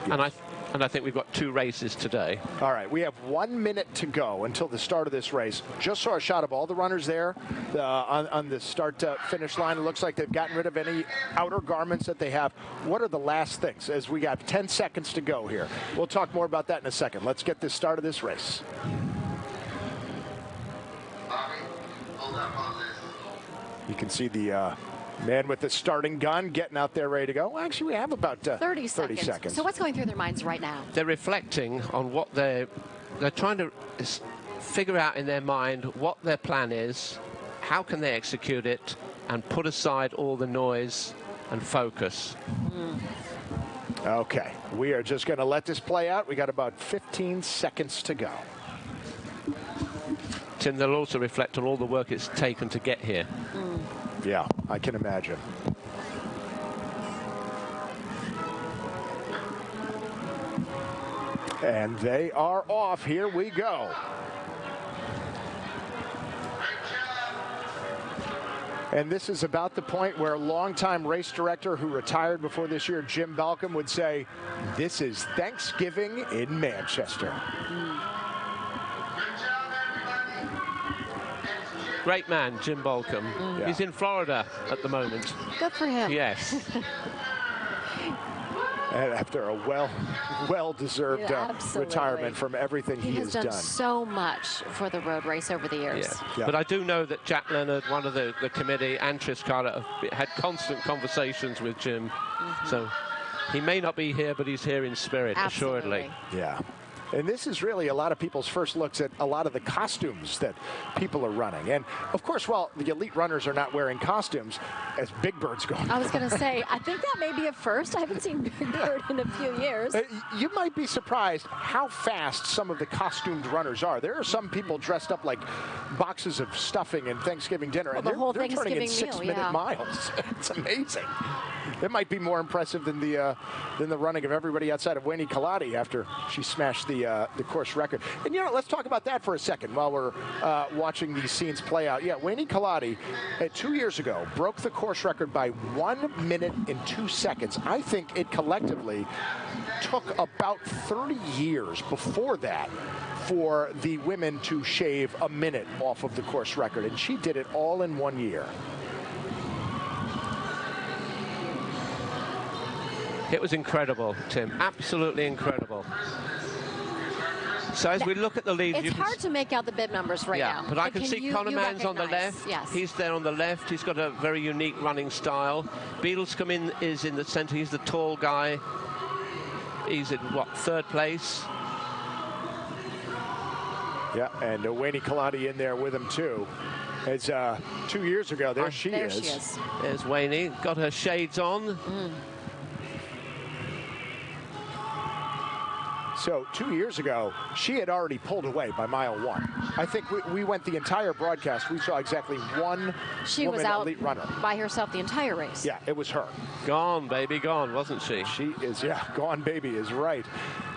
Yes. And I think we've got 2 races today. All right, we have 1 minute to go until the start of this race. Just saw a shot of all the runners there on the start-finish line. It looks like they've gotten rid of any outer garments that they have. What are the last things? As we got 10 seconds to go here. We'll talk more about that in a second. Let's get the start of this race. You can see the man with the starting gun getting out there ready to go. Well, actually, we have about 30 seconds. So what's going through their minds right now? They're reflecting on what they're trying to figure out in their mind what their plan is, how can they execute it, and put aside all the noise and focus. Okay, we are just going to let this play out. We got about 15 seconds to go. Tim, they'll also reflect on all the work it's taken to get here. Yeah, I can imagine. And they are off. Here we go. And this is about the point where longtime race director who retired before this year, Jim Balcom, would say, this is Thanksgiving in Manchester. Great man, Jim Balcom. Yeah. He's in Florida at the moment. Good for him. Yes. And after a well-deserved retirement from everything he has done. So much for the road race over the years. Yeah. But I do know that Jack Leonard, one of the committee, and Tris Carter have had constant conversations with Jim. So he may not be here, but he's here in spirit, assuredly. Yeah. And this is really a lot of people's first looks at a lot of the costumes that people are running. And, of course, while the elite runners are not wearing costumes, as Big Bird's going I was going to say, I think that may be a first. I haven't seen Big Bird in a few years. You might be surprised how fast some of the costumed runners are. There are some people dressed up like boxes of stuffing and Thanksgiving dinner, and they're turning in 6-minute miles. It's amazing. It might be more impressive than the running of everybody outside of Wayne Kaladi after she smashed the course record. And, you know, let's talk about that for a second while we're watching these scenes play out. Yeah, Wayne Kaladi, 2 years ago, broke the course record by 1 minute and 2 seconds. I think it collectively took about 30 years before that for the women to shave a minute off of the course record, and she did it all in 1 year. It was incredible, Tim. Absolutely incredible. So as we look at the lead, it's hard to make out the bib numbers right now. But I can see Conor Mann's on the left. Yes. He's there on the left. He's got a very unique running style. Beadlescombe is in the center. He's the tall guy. He's in, what, third place? Yeah, and Wayne Kaladi in there with him, too. It's 2 years ago. There she is. There's Wayne. Got her shades on. So 2 years ago, she had already pulled away by mile 1. I think we went the entire broadcast. We saw exactly one woman elite runner. By herself the entire race. Yeah, it was her. Gone, baby, gone, wasn't she? She is, yeah, gone, baby is right.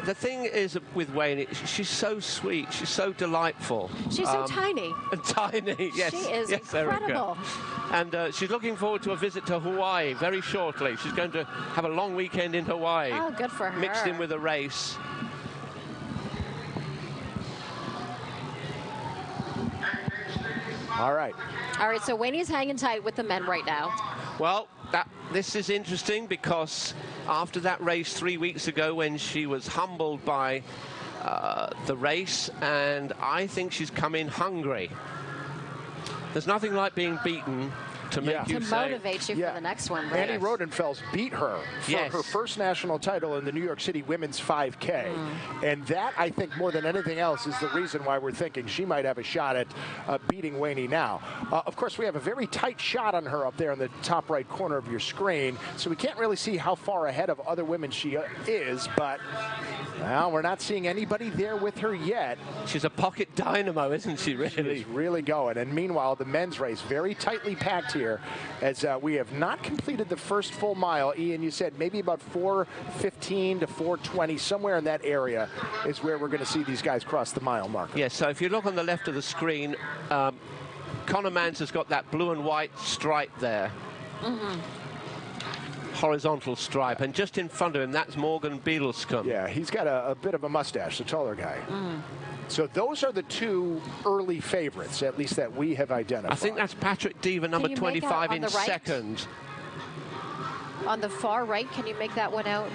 The thing is with Wayne, she's so sweet. She's so delightful. She's so tiny. Tiny, yes. She is Erica. incredible. And she's looking forward to a visit to Hawaii very shortly. She's going to have a long weekend in Hawaii. Oh, good for her. Mixed in with a race. All right. All right, so Wayne's hanging tight with the men right now. Well, this is interesting because after that race 3 weeks ago when she was humbled by the race, and I think she's come in hungry. There's nothing like being beaten to make you say, motivate you for the next one. Right? Annie Rodenfels beat her for her first national title in the New York City Women's 5K. And that, I think, more than anything else, is the reason why we're thinking she might have a shot at beating Wayne now. Of course, we have a very tight shot on her up there in the top right corner of your screen, so we can't really see how far ahead of other women she is, but well, we're not seeing anybody there with her yet. She's a pocket dynamo, isn't she, really? She's really going. And meanwhile, the men's race, very tightly packed here, as we have not completed the first full mile. Ian, you said maybe about 4:15 to 4:20, somewhere in that area is where we're going to see these guys cross the mile marker. Yes, so if you look on the left of the screen, Conor Mann's has got that blue and white stripe there. Horizontal stripe, and just in front of him, that's Morgan Beadlescombe. Yeah, he's got a bit of a mustache, the taller guy. So those are the two early favorites, at least that we have identified. I think that's Patrick Deaver, number 25, in second. On the far right, can you make that one out?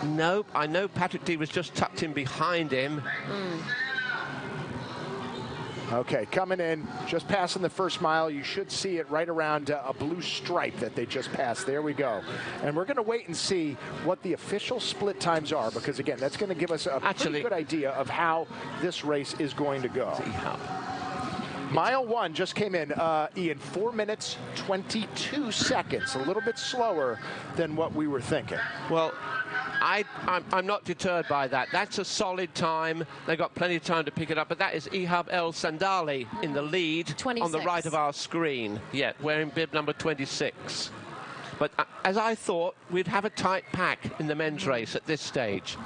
No, I know Patrick Deaver's just tucked in behind him. Okay, coming in, just passing the first mile. You should see it right around a blue stripe that they just passed. There we go. And we're going to wait and see what the official split times are, because, again, that's going to give us a pretty good idea of how this race is going to go. Mile 1 just came in, Ian, 4 minutes, 22 seconds, a little bit slower than what we were thinking. Well, I'm not deterred by that. That's a solid time. They've got plenty of time to pick it up, but that is Ihab El Sandali in the lead 26. on the right of our screen. Yeah, wearing bib number 26. But as I thought, we'd have a tight pack in the men's race at this stage.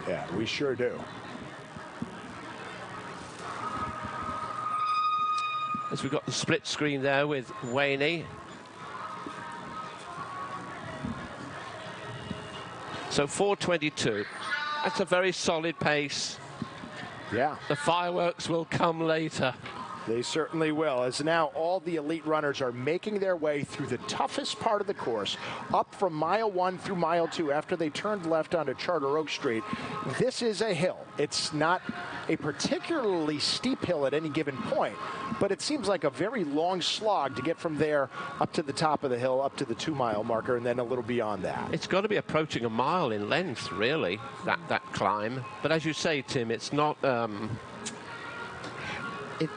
Yeah, we sure do. as we've got the split screen there with Waney. So 4:22. That's a very solid pace. Yeah. The fireworks will come later. They certainly will, as now all the elite runners are making their way through the toughest part of the course, up from mile 1 through mile 2 after they turned left onto Charter Oak Street. This is a hill. It's not a particularly steep hill at any given point, but it seems like a very long slog to get from there up to the top of the hill, up to the 2-mile marker, and then a little beyond that. It's got to be approaching a mile in length, really, that climb. But as you say, Tim, it's not...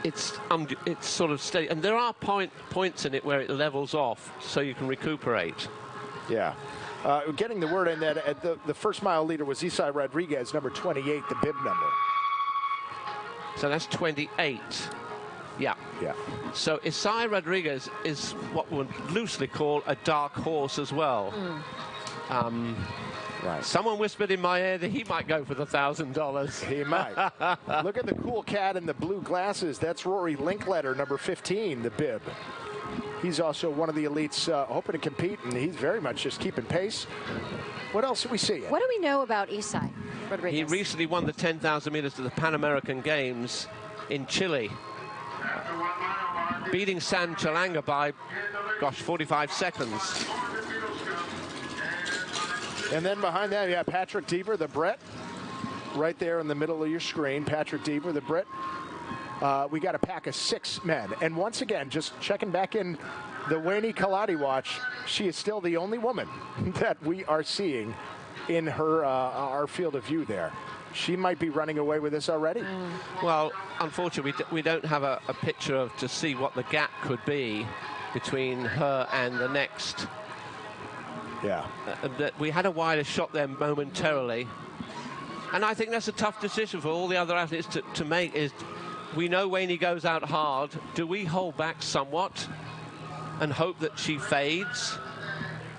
It's sort of steady, and there are points in it where it levels off, so you can recuperate. Yeah. Getting the word in that the first mile leader was Isai Rodriguez, number 28, the bib number. So that's 28. Yeah. Yeah. So Isai Rodriguez is what we would loosely call a dark horse as well. Right. Someone whispered in my ear that he might go for the $1,000. He might. Look at the cool cat in the blue glasses. That's Rory Linkletter, number 15, the bib. He's also one of the elites hoping to compete, and he's very much just keeping pace. What else are we seeing? What do we know about Isai Rodriguez? He recently won the 10,000 meters to the Pan American Games in Chile, beating San Chalanga by, 45 seconds. And then behind that, you have Patrick Deaver, the Brit, right there in the middle of your screen. Patrick Deaver, the Brit. We got a pack of 6 men. And once again, just checking back in the Waney Kaladi watch, she is still the only woman that we are seeing in her our field of view there. She might be running away with this already. Well, unfortunately, we don't have a picture to see what the gap could be between her and the next. Yeah. We had a wider shot there momentarily. And I think that's a tough decision for all the other athletes to make. Is we know Waney goes out hard. Do we hold back somewhat and hope that she fades?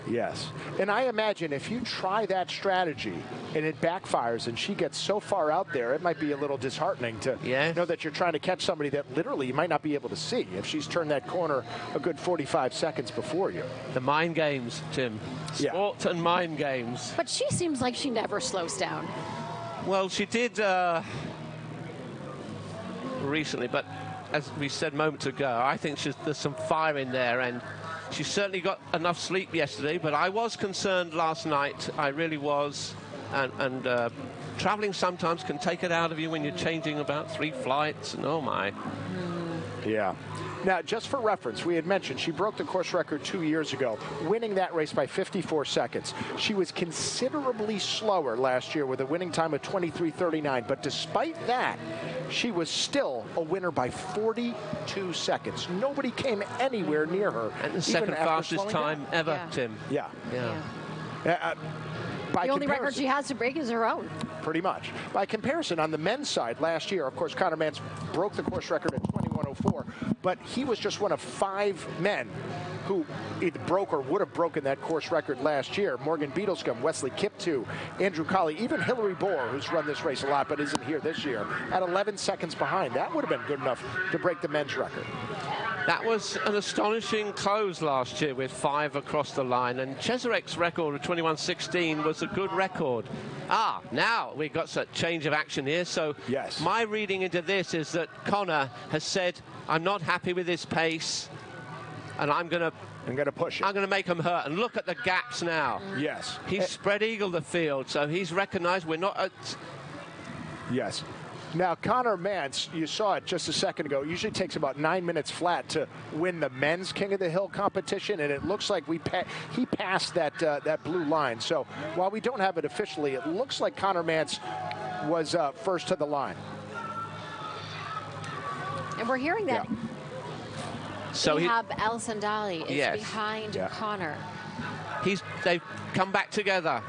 Yes. And I imagine if you try that strategy and it backfires and she gets so far out there, it might be a little disheartening to know that you're trying to catch somebody that literally you might not be able to see if she's turned that corner a good 45 seconds before you. The mind games, Tim. Sport and mind games. But she seems like she never slows down. Well, she did recently, but as we said moments ago, I think there's some fire in there, and she certainly got enough sleep yesterday, but I was concerned last night. I really was. And traveling sometimes can take it out of you when you're changing about 3 flights, and oh my. Yeah. Now, just for reference, we had mentioned she broke the course record 2 years ago, winning that race by 54 seconds. She was considerably slower last year with a winning time of 23:39, but despite that, she was still a winner by 42 seconds. Nobody came anywhere near her. And the second fastest time ever, Tim. Yeah. The only record she has to break is her own. Pretty much. By comparison, on the men's side, last year, of course, Conor Mantz broke the course record at 21:04, but he was just one of 5 men who either broke or would have broken that course record last year. Morgan Beadlescombe, Wesley Kiptoo, Andrew Colley, even Hillary Bohr, who's run this race a lot but isn't here this year, at 11 seconds behind. That would have been good enough to break the men's record. That was an astonishing close last year with 5 across the line, and Chesarek's record of 21:16 was a good record. Now we got a change of action here. So my reading into this is that Connor has said, I'm not happy with this pace, and I'm going to push it. I'm going to make him hurt. And look at the gaps now. Yes. He's spread eagle the field, so he's recognized we're not at... Yes. Now, Conor Mantz, you saw it just a second ago, usually takes about 9 minutes flat to win the men's King of the Hill competition, and it looks like he passed that blue line. So while we don't have it officially, it looks like Conor Mantz was first to the line. And we're hearing that So Ihab El Sandali is behind Connor. They've come back together.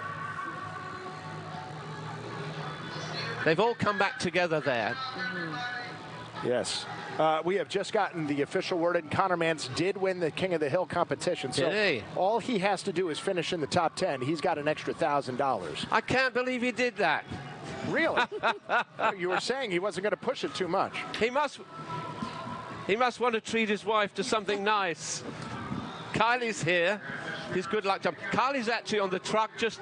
They've all come back together there. Yes. We have just gotten the official word, and Conor Mantz did win the King of the Hill competition. So all he has to do is finish in the top 10. He's got an extra $1,000. I can't believe he did that. Really? You were saying he wasn't going to push it too much. He must. He must want to treat his wife to something nice. Kylie's here. His good luck jump. Kylie's actually on the truck just...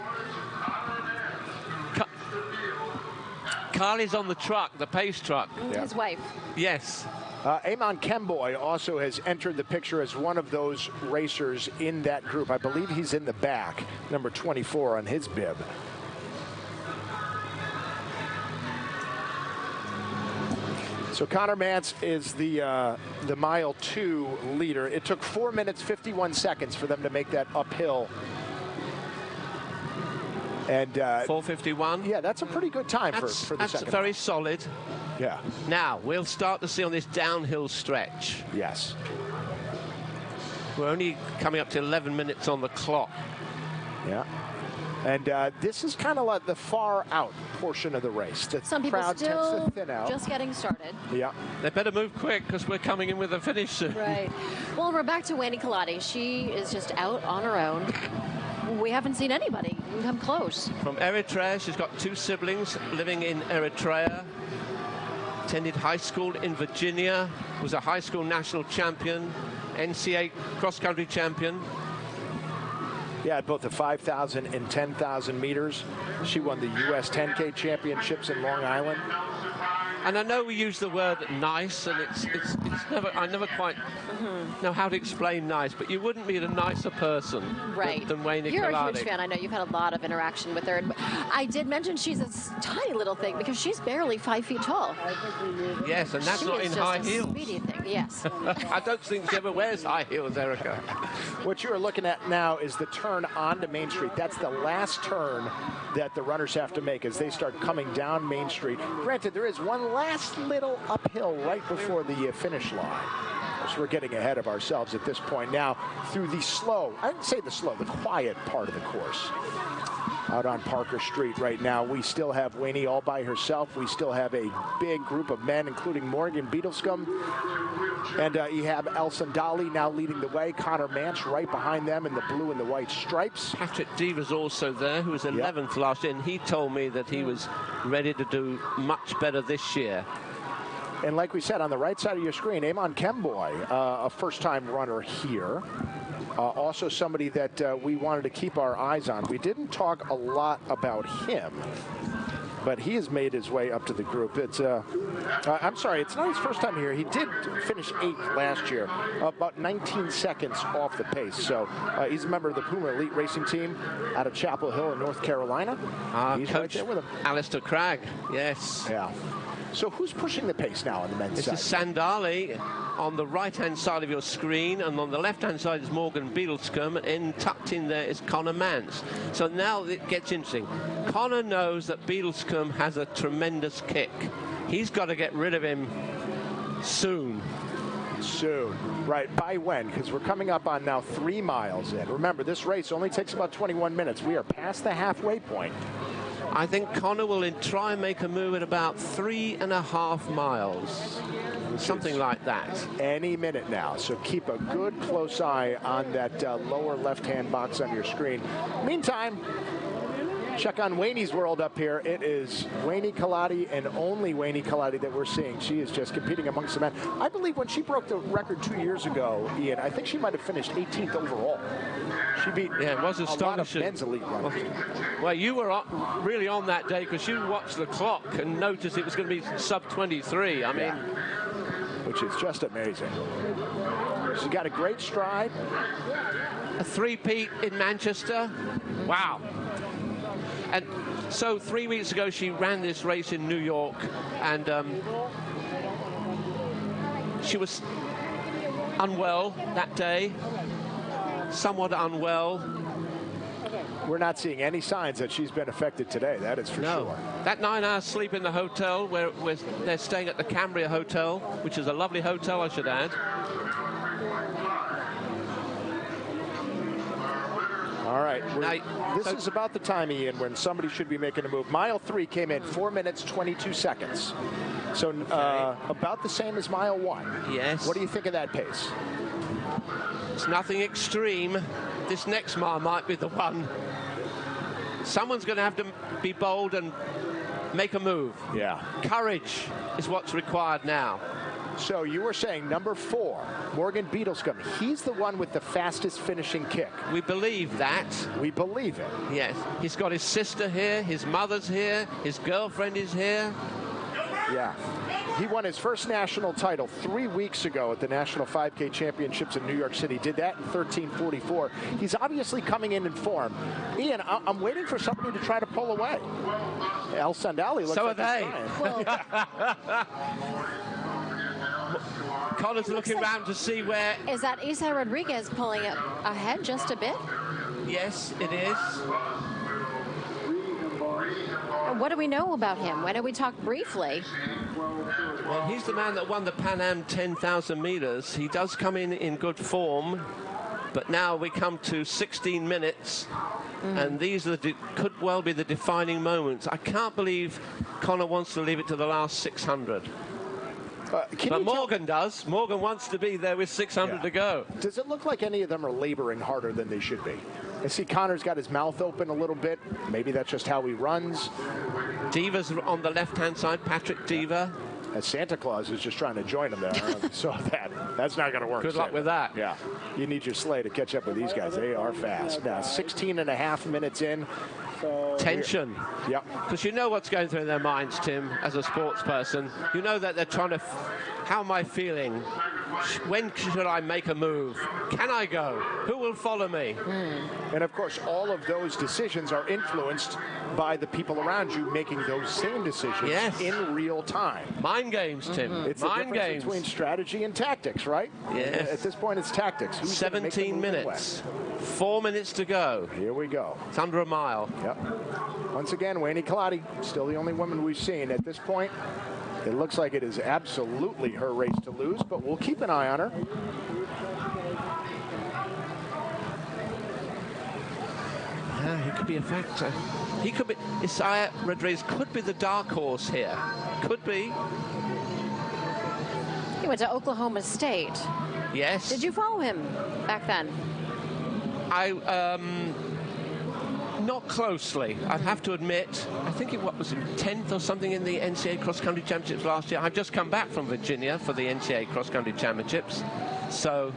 Kylie's on the truck, the pace truck. His wife. Yes. Amon Kemboy also has entered the picture as one of those racers in that group. I believe he's in the back, number 24 on his bib. So Connor Mance is the mile 2 leader. It took 4 minutes, 51 seconds for them to make that uphill. And 4:51. Yeah, that's a pretty good time for the second. That's very solid. Yeah. Now we'll start to see on this downhill stretch. Yes. We're only coming up to 11 minutes on the clock. Yeah. And this is kind of like the far out portion of the race. The Some people crowd tends still to thin out. just getting started. Yeah. They better move quick because we're coming in with a finish soon. Right. Well, we're back to Wayne Kaladi. She is just out on her own. We haven't seen anybody come close. From Eritrea, she's got 2 siblings living in Eritrea. Attended high school in Virginia. Was a high school national champion. NCAA cross-country champion. Yeah, both the 5,000 and 10,000 meters. She won the U.S. 10K championships in Long Island. And I know we use the word nice, and it's never, I never quite know how to explain nice, but you wouldn't meet a nicer person than Wayne You're Kaladi. a huge fan. I know you've had a lot of interaction with her. And I did mention she's a tiny little thing because she's barely 5 feet tall. Yes, and that's She not is in just high a heels. speedy thing, yes. I don't think she ever wears high heels, Erica. What you're looking at now is the turn onto Main Street. That's the last turn that the runners have to make as they start coming down Main Street. Granted, there is one last little uphill right before the finish line. So we're getting ahead of ourselves at this point now through the slow, I didn't say the slow, the quiet part of the course. Out on Parker Street right now, we still have Wayne all by herself. We still have a big group of men, including Morgan Beadlescombe and Ehab El Sandali now leading the way. Connor Mance right behind them in the blue and the white stripes. Patrick Deaver's also there, who was 11th last year, and he told me that he was ready to do much better this year. And like we said, on the right side of your screen, Amon Kemboy, a first-time runner here. Also somebody that we wanted to keep our eyes on. We didn't talk a lot about him, but he has made his way up to the group. It's I'm sorry, it's not his first time here. He did finish 8th last year, about 19 seconds off the pace. So he's a member of the Puma Elite Racing Team out of Chapel Hill in North Carolina. He's right there with him. Alistair Cragg, yes. Yeah. So who's pushing the pace now on the men's side? This is Sandali on the right-hand side of your screen, and on the left-hand side is Morgan Beadlescombe, and tucked in there is Connor Mance. So now it gets interesting. Connor knows that Beadlescombe has a tremendous kick. He's got to get rid of him soon. Soon. Right. By when? Because we're coming up on now 3 miles in. Remember, this race only takes about 21 minutes. We are past the halfway point. I think Connor will try and make a move at about 3.5 miles. Something like that. Any minute now. So keep a good close eye on that lower left-hand box on your screen. Meantime, check on Wayne's World up here. It is Wayne Kaladi and only Wayne Kaladi that we're seeing. She is just competing amongst the men. I believe when she broke the record 2 years ago, Ian, I think she might have finished 18th overall. She beat it was a lot of men's elite runners. Well, you were really on that day because you watched the clock and noticed it was going to be sub 23. I mean, which is just amazing. She's got a great stride. A 3-peat in Manchester. Wow. And so 3 weeks ago, she ran this race in New York, and she was unwell that day, somewhat unwell. We're not seeing any signs that she's been affected today, that is for sure. That 9-hour sleep in the hotel, where they're staying at the Cambria Hotel, which is a lovely hotel, I should add. All right, this is about the time, Ian, when somebody should be making a move. Mile 3 came in 4 minutes, 22 seconds. So about the same as mile 1. Yes. What do you think of that pace? It's nothing extreme. This next mile might be the one. Someone's going to have to be bold and make a move. Yeah. Courage is what's required now. So you were saying number 4, Morgan Beadlescomb. He's the one with the fastest finishing kick. We believe that. We believe it. Yes. He's got his sister here, his mother's here, his girlfriend is here. Yeah. He won his first national title 3 weeks ago at the National 5K Championships in New York City. Did that in 13:44. He's obviously coming in form. Ian, I'm waiting for somebody to try to pull away. El Sandali looks so like are they. Connor's looking around to see where... Is that Isa Rodriguez pulling it ahead just a bit? Yes, it is. What do we know about him? Why don't we talk briefly? Well, he's the man that won the Pan Am 10,000 meters. He does come in good form, but now we come to 16 minutes, and these are could well be the defining moments. I can't believe Connor wants to leave it to the last 600. But Morgan does. Morgan wants to be there with 600 to go. Does it look like any of them are laboring harder than they should be? I see Connor's got his mouth open a little bit. Maybe that's just how he runs. Diva's on the left-hand side, Patrick Diva. And Santa Claus is just trying to join him there. I saw that. That's not going to work. Good luck with that. Yeah. You need your sleigh to catch up with these guys. They are fast. Now, 16 and a half minutes in. Tension. Yep. Because you know what's going through their minds, Tim, as a sports person. You know that they're trying to... How am I feeling? When should I make a move? Can I go? Who will follow me? And of course, all of those decisions are influenced by the people around you making those same decisions in real time. Mind games, Tim. It's Mind the difference games between strategy and tactics, right? Yes. At this point, it's tactics. Who's 17 minutes. 4 minutes to go. Here we go. It's under a mile. Yep. Once again, Wayne Kaladi, still the only woman we've seen at this point. It looks like it is absolutely her race to lose, but we'll keep an eye on her. He could be a factor. He could be... Isaiah Rodriguez could be the dark horse here. Could be. He went to Oklahoma State. Yes. Did you follow him back then? Not closely, I'd have to admit. I think it was 10th or something in the NCAA cross-country championships last year. I've just come back from Virginia for the NCAA cross-country championships. So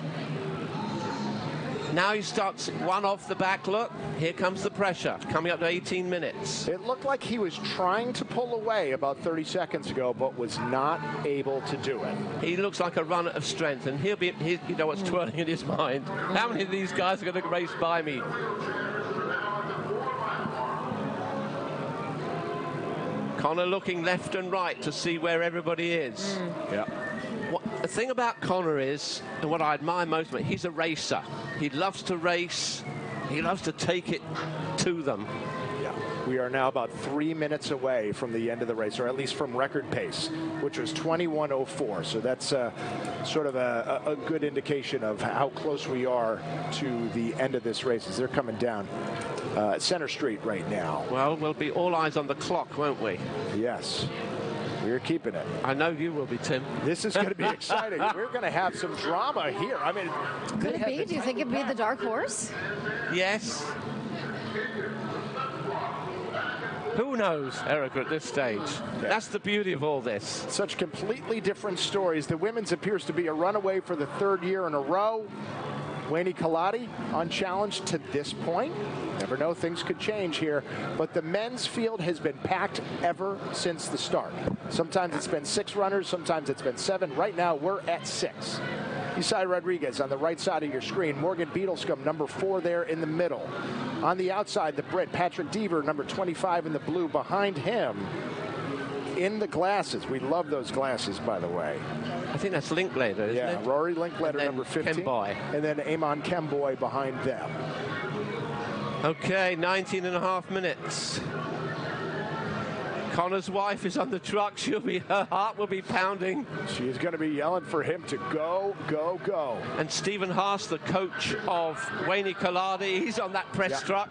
now he starts one off the back. Look, here comes the pressure, coming up to 18 minutes. It looked like he was trying to pull away about 30 seconds ago, but was not able to do it. He looks like a runner of strength, and you know what's twirling in his mind. How many of these guys are going to race by me? Connor looking left and right to see where everybody is. Yeah. The thing about Connor is, and what I admire most of him, he's a racer. He loves to race. He loves to take it to them. Yeah. We are now about 3 minutes away from the end of the race, or at least from record pace, which was 21:04. So that's sort of a good indication of how close we are to the end of this race as they're coming down Center Street right now. Well, we'll be all eyes on the clock, won't we? Yes. We're keeping it. I know you will be, Tim. This is going to be exciting. We're going to have some drama here. I mean, could it be? Do you think it'd be the dark horse? Yes. Who knows, Erica, at this stage? Yeah. That's the beauty of all this. Such completely different stories. The women's appears to be a runaway for the 3rd year in a row. Wayne Kaladi unchallenged to this point. Never know, things could change here. But the men's field has been packed ever since the start. Sometimes it's been 6 runners, sometimes it's been 7. Right now, we're at 6. Isai Rodriguez on the right side of your screen. Morgan Beadlescomb, number 4 there in the middle. On the outside, the Brit, Patrick Dever, number 25 in the blue. Behind him, in the glasses. We love those glasses, by the way. I think that's Linklater, isn't it? Rory Linklater, number 15. Kemboy. And then Amon Kemboy behind them. Okay, 19.5 minutes. Connor's wife is on the truck. Her heart will be pounding. She's going to be yelling for him to go, go, go. And Stephen Haas, the coach of Wayne Kaladi, he's on that press truck.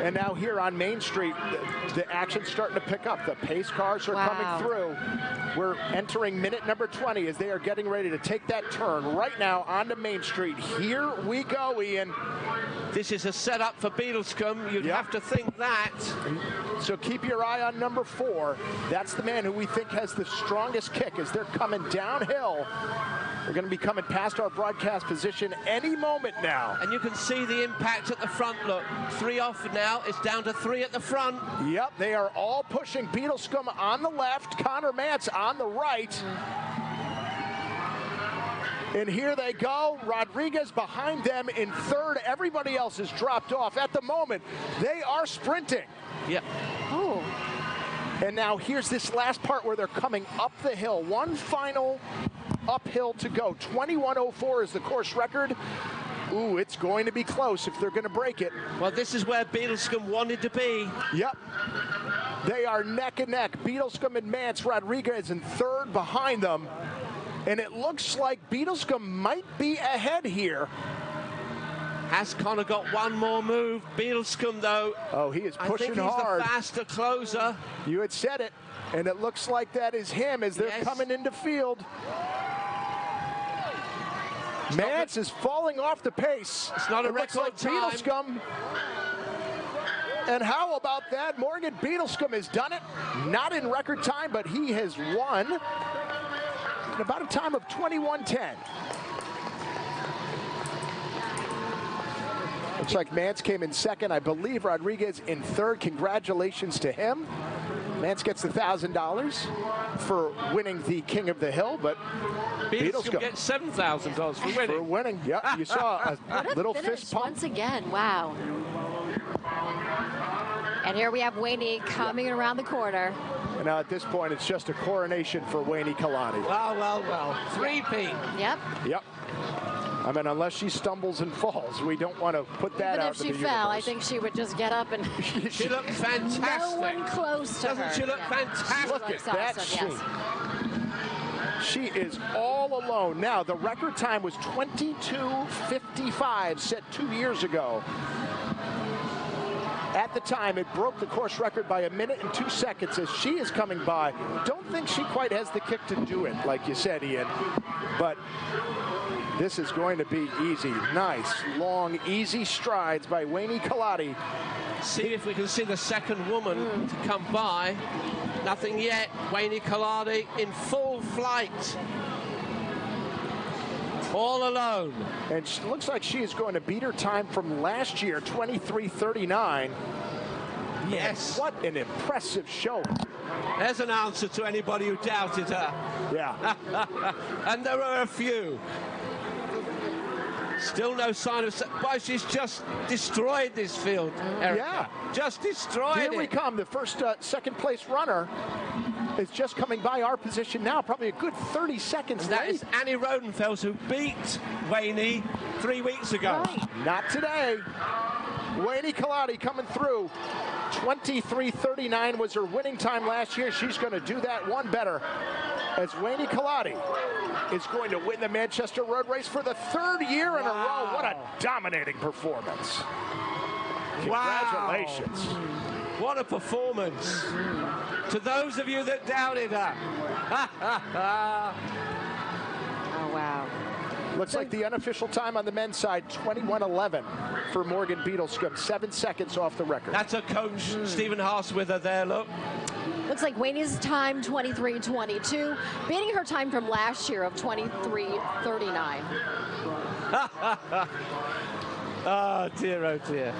And now here on Main Street, the action's starting to pick up. The pace cars are coming through. We're entering minute number 20 as they are getting ready to take that turn right now onto Main Street. Here we go, Ian. This is a setup for Beadlescombe. You'd have to think that. So keep your eye on number 4. That's the man who we think has the strongest kick as they're coming downhill. We're going to be coming past our broadcast position any moment now. And you can see the impact at the front. Look, 3 off now. It's down to 3 at the front. Yep, they are all pushing. Beadlescombe on the left, Connor Mance on the right. And here they go. Rodriguez behind them in 3rd. Everybody else has dropped off. At the moment, they are sprinting. Yeah. Oh. And now here's this last part where they're coming up the hill. One final uphill to go. 21:04 is the course record. Ooh, it's going to be close if they're going to break it. Well, this is where Beadlescombe wanted to be. Yep. They are neck and neck. Beadlescombe and Mance. Rodriguez in 3rd behind them. And it looks like Beadlescombe might be ahead here. Has Connor got one more move? Beadlescombe, though. Oh, he is pushing hard. I think he's the faster closer. You had said it. And it looks like that is him as they're coming into field. Mance is falling off the pace. It's not a record time. Beadlescombe. And how about that? Morgan Beadlescombe has done it. Not in record time, but he has won in about a time of 21:10. Looks like Mance came in 2nd. I believe Rodriguez in 3rd. Congratulations to him. Mance gets the $1,000 for winning the King of the Hill, but Beadlescombe gets $7,000 for winning. For winning, yeah. You saw a little fist pump. Once again, wow. And here we have Wayne coming around the corner. And now at this point, it's just a coronation for Wayne Kalani. Well. 3-peat. Yep. Yep. I mean, unless she stumbles and falls, we don't want to put that out to the universe. Even if she fell, I think she would just get up and... She looked fantastic. No one close to her. Doesn't she look fantastic? Look at that scene. She is all alone. Now, the record time was 22:55, set 2 years ago. At the time, it broke the course record by 1 minute and 2 seconds as she is coming by. Don't think she quite has the kick to do it, like you said, Ian. But this is going to be easy. Nice, long, easy strides by Wayne Kalani. See if we can see the second woman to come by. Nothing yet. Wayne Kalani in full flight. All alone. And she looks like she is going to beat her time from last year, 23:39. Yes. What an impressive show. There's an answer to anybody who doubted her. Yeah. And there are a few. Still no sign of... But she's just destroyed this field, Erica. Yeah. Just destroyed it. Here we come. The first second place runner is just coming by our position now, probably a good 30 seconds and that late. is Annie Rodenfels, who beat Wayne 3 weeks ago. Right. Not today. Wayne Kalani coming through. 23:39 was her winning time last year. She's going to do that one better as Wayne Kalani is going to win the Manchester Road Race for the 3rd year in a row. What a dominating performance. Congratulations. Wow. What a performance. To those of you that doubted her. Oh, wow. Looks like the unofficial time on the men's side, 21:11 for Morgan Beadlescombe, 7 seconds off the record. That's a coach, Stephen Haas, with her there, look. Looks like Wayne's time, 23:22, beating her time from last year of 23:39. Oh, dear, oh, dear.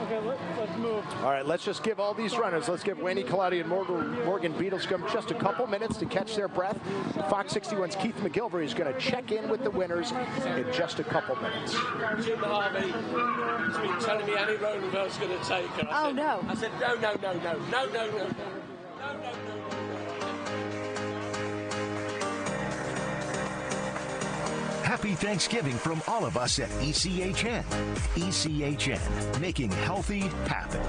Okay, let's move. All right, let's just give all these runners, let's give Wayne Kalani and Morgan Beadlescombe just a couple minutes to catch their breath. Fox 61's Keith McGilvery is going to check in with the winners in just a couple minutes. Jim Harvey has been telling me Annie Rodenfeld's going to take her. I said, no. Happy Thanksgiving from all of us at ECHN. ECHN, making healthy happen.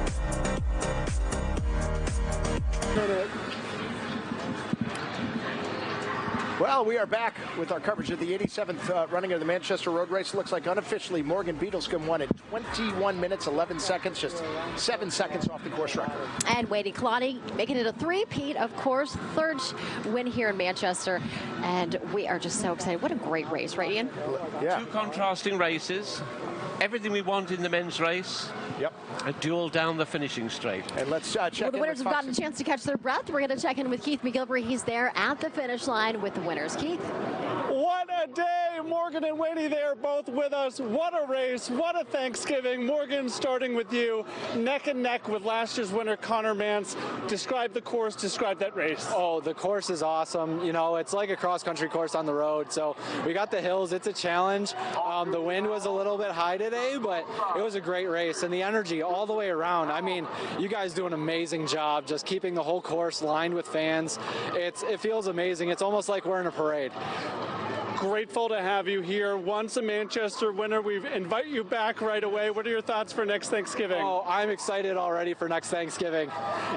Well, we are back with our coverage of the 87th running of the Manchester Road Race. Looks like unofficially Morgan Beadlescombe won at 21 minutes, 11 seconds, just 7 seconds off the course record. And Wayne Kalani making it a three-peat, of course, 3rd win here in Manchester. And we are just so excited. What a great race, right, Ian? Yeah. 2 contrasting races. everything we want in the men's race. Yep. A duel down the finishing straight. And let's check Well, the winners have gotten a chance to catch their breath. We're going to check in with Keith McGilvery. He's there at the finish line with the winners. Keith? What a day. Morgan and Winnie there both with us. What a race. What a Thanksgiving. Morgan, starting with you, neck and neck with last year's winner, Connor Mance. Describe the course, describe that race. Oh, the course is awesome. You know, it's like a cross-country course on the road. So we got the hills. It's a challenge. The wind was a little bit high today, but it was a great race. And the energy all the way around. I mean, you guys do an amazing job just keeping the whole course lined with fans. It feels amazing. It's almost like we're in a parade. Grateful to have you here. Once a Manchester winner, we invite you back right away. What are your thoughts for next Thanksgiving? Oh, I'm excited already for next Thanksgiving.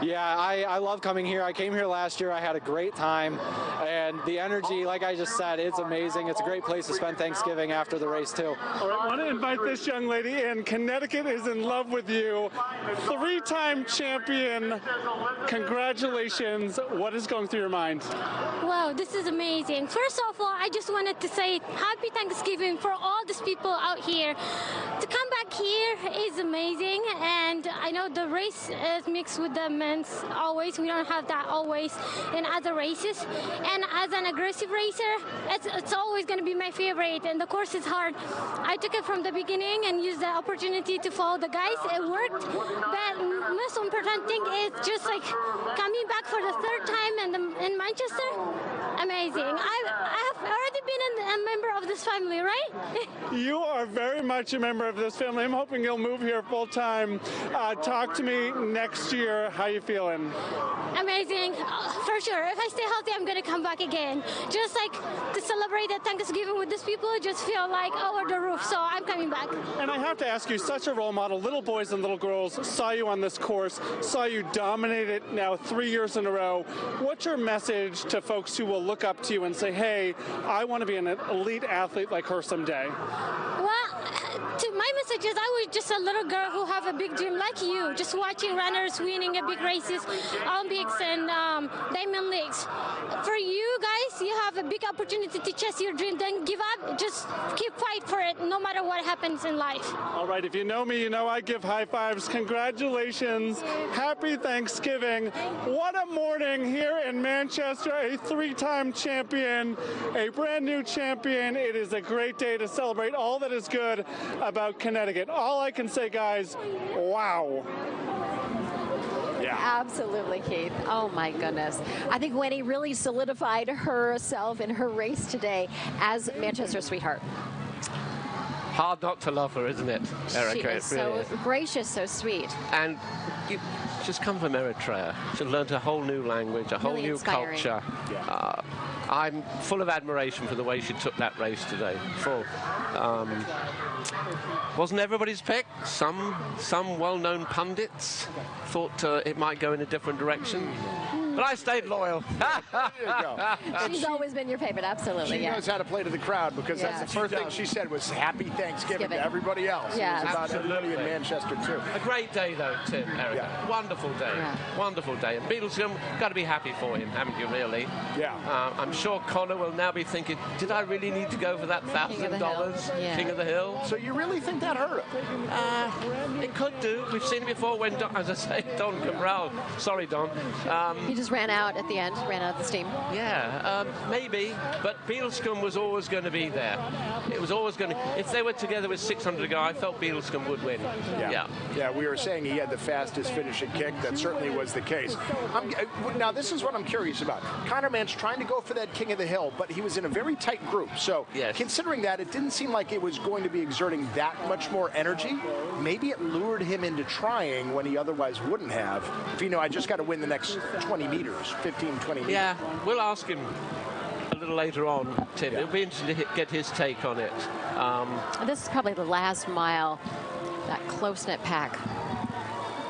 Yeah, I love coming here. I came here last year. I had a great time. And the energy, like I just said, it's amazing. It's a great place to spend Thanksgiving after the race, too. All right, I want to invite this young lady in. Connecticut is in love with you. 3-time champion. Congratulations. What is going through your mind? Wow, this is amazing. First of all, I just wanted to say happy Thanksgiving for all these people out here. To come back here is amazing, and I know the race is mixed with the men's always. We don't have that always in other races. And as an aggressive racer, it's always going to be my favorite, and the course is hard. I took it from the beginning and used the opportunity to follow the guys. It worked, but most important thing is just like coming back for the third time in Manchester. Amazing. I have already been a member of this family, right? You are very much a member of this family. I'm hoping you'll move here full time. Talk to me next year. How you feeling? Amazing. For sure. If I stay healthy, I'm going to come back again. Just like to celebrate the Thanksgiving with these people, just feel like over the roof. So I'm coming back. And I have to ask you, such a role model. Little boys and little girls saw you on this course, saw you dominate it now 3 years in a row. What's your message to folks who will look up to you and say, hey, I want to be an elite athlete like her someday? Well, my message is I was just a little girl who have a big dream like you, just watching runners winning a big races, Olympics and Diamond Leagues. For you guys, you have a big opportunity to chase your dream. Don't give up. Just keep fight for it, no matter what happens in life. All right, if you know me, you know I give high fives. Congratulations. Happy Thanksgiving. What a morning here in Manchester, a 3-time champion, a brand new champion. It is a great day to celebrate all that is good about Connecticut. All I can say, guys, wow. Yeah. Absolutely, Keith. Oh, my goodness. I think Winnie really solidified herself in her race today as Manchester's sweetheart. Hard not to love her, isn't it, Erica? She is so gracious, so sweet. And she's come from Eritrea. She learned a whole new language, a whole new culture. I'm full of admiration for the way she took that race today. Full. Wasn't everybody's pick. Some well-known pundits thought it might go in a different direction. But I stayed loyal. There you go. She's always been your favorite, absolutely. She knows how to play to the crowd, because that's the first thing she said was happy Thanksgiving to everybody else. Yeah, it was about everybody in Manchester, too. A great day, though, Tim, Erica. Yeah. Wonderful day. Yeah. Wonderful day. And Beadlescombe, got to be happy for him, haven't you, really? Yeah. I'm sure Connor will now be thinking, did I really need to go for that $1,000? Yeah. King of the Hill? So you really think that hurt him? It could do. We've seen it before when, as I say, Don Cabral. Sorry, Don. He just ran out at the end, ran out of the steam. Yeah, maybe, but Beadlescombe was always going to be there. It was always going to. If they were together with 600 ago, I felt Beadlescombe would win. Yeah, we were saying he had the fastest finishing kick. That certainly was the case. Now, this is what I'm curious about. Connor Mance trying to go for that King of the Hill, but he was in a very tight group. So, considering that, it didn't seem like it was going to be exerting that much more energy. Maybe it lured him into trying when he otherwise wouldn't have. If I just got to win the next 20 meters, 15, 20 meters. Yeah, we'll ask him a little later on, Tim. It'll be interesting to get his take on it. This is probably the last mile, that close-knit pack.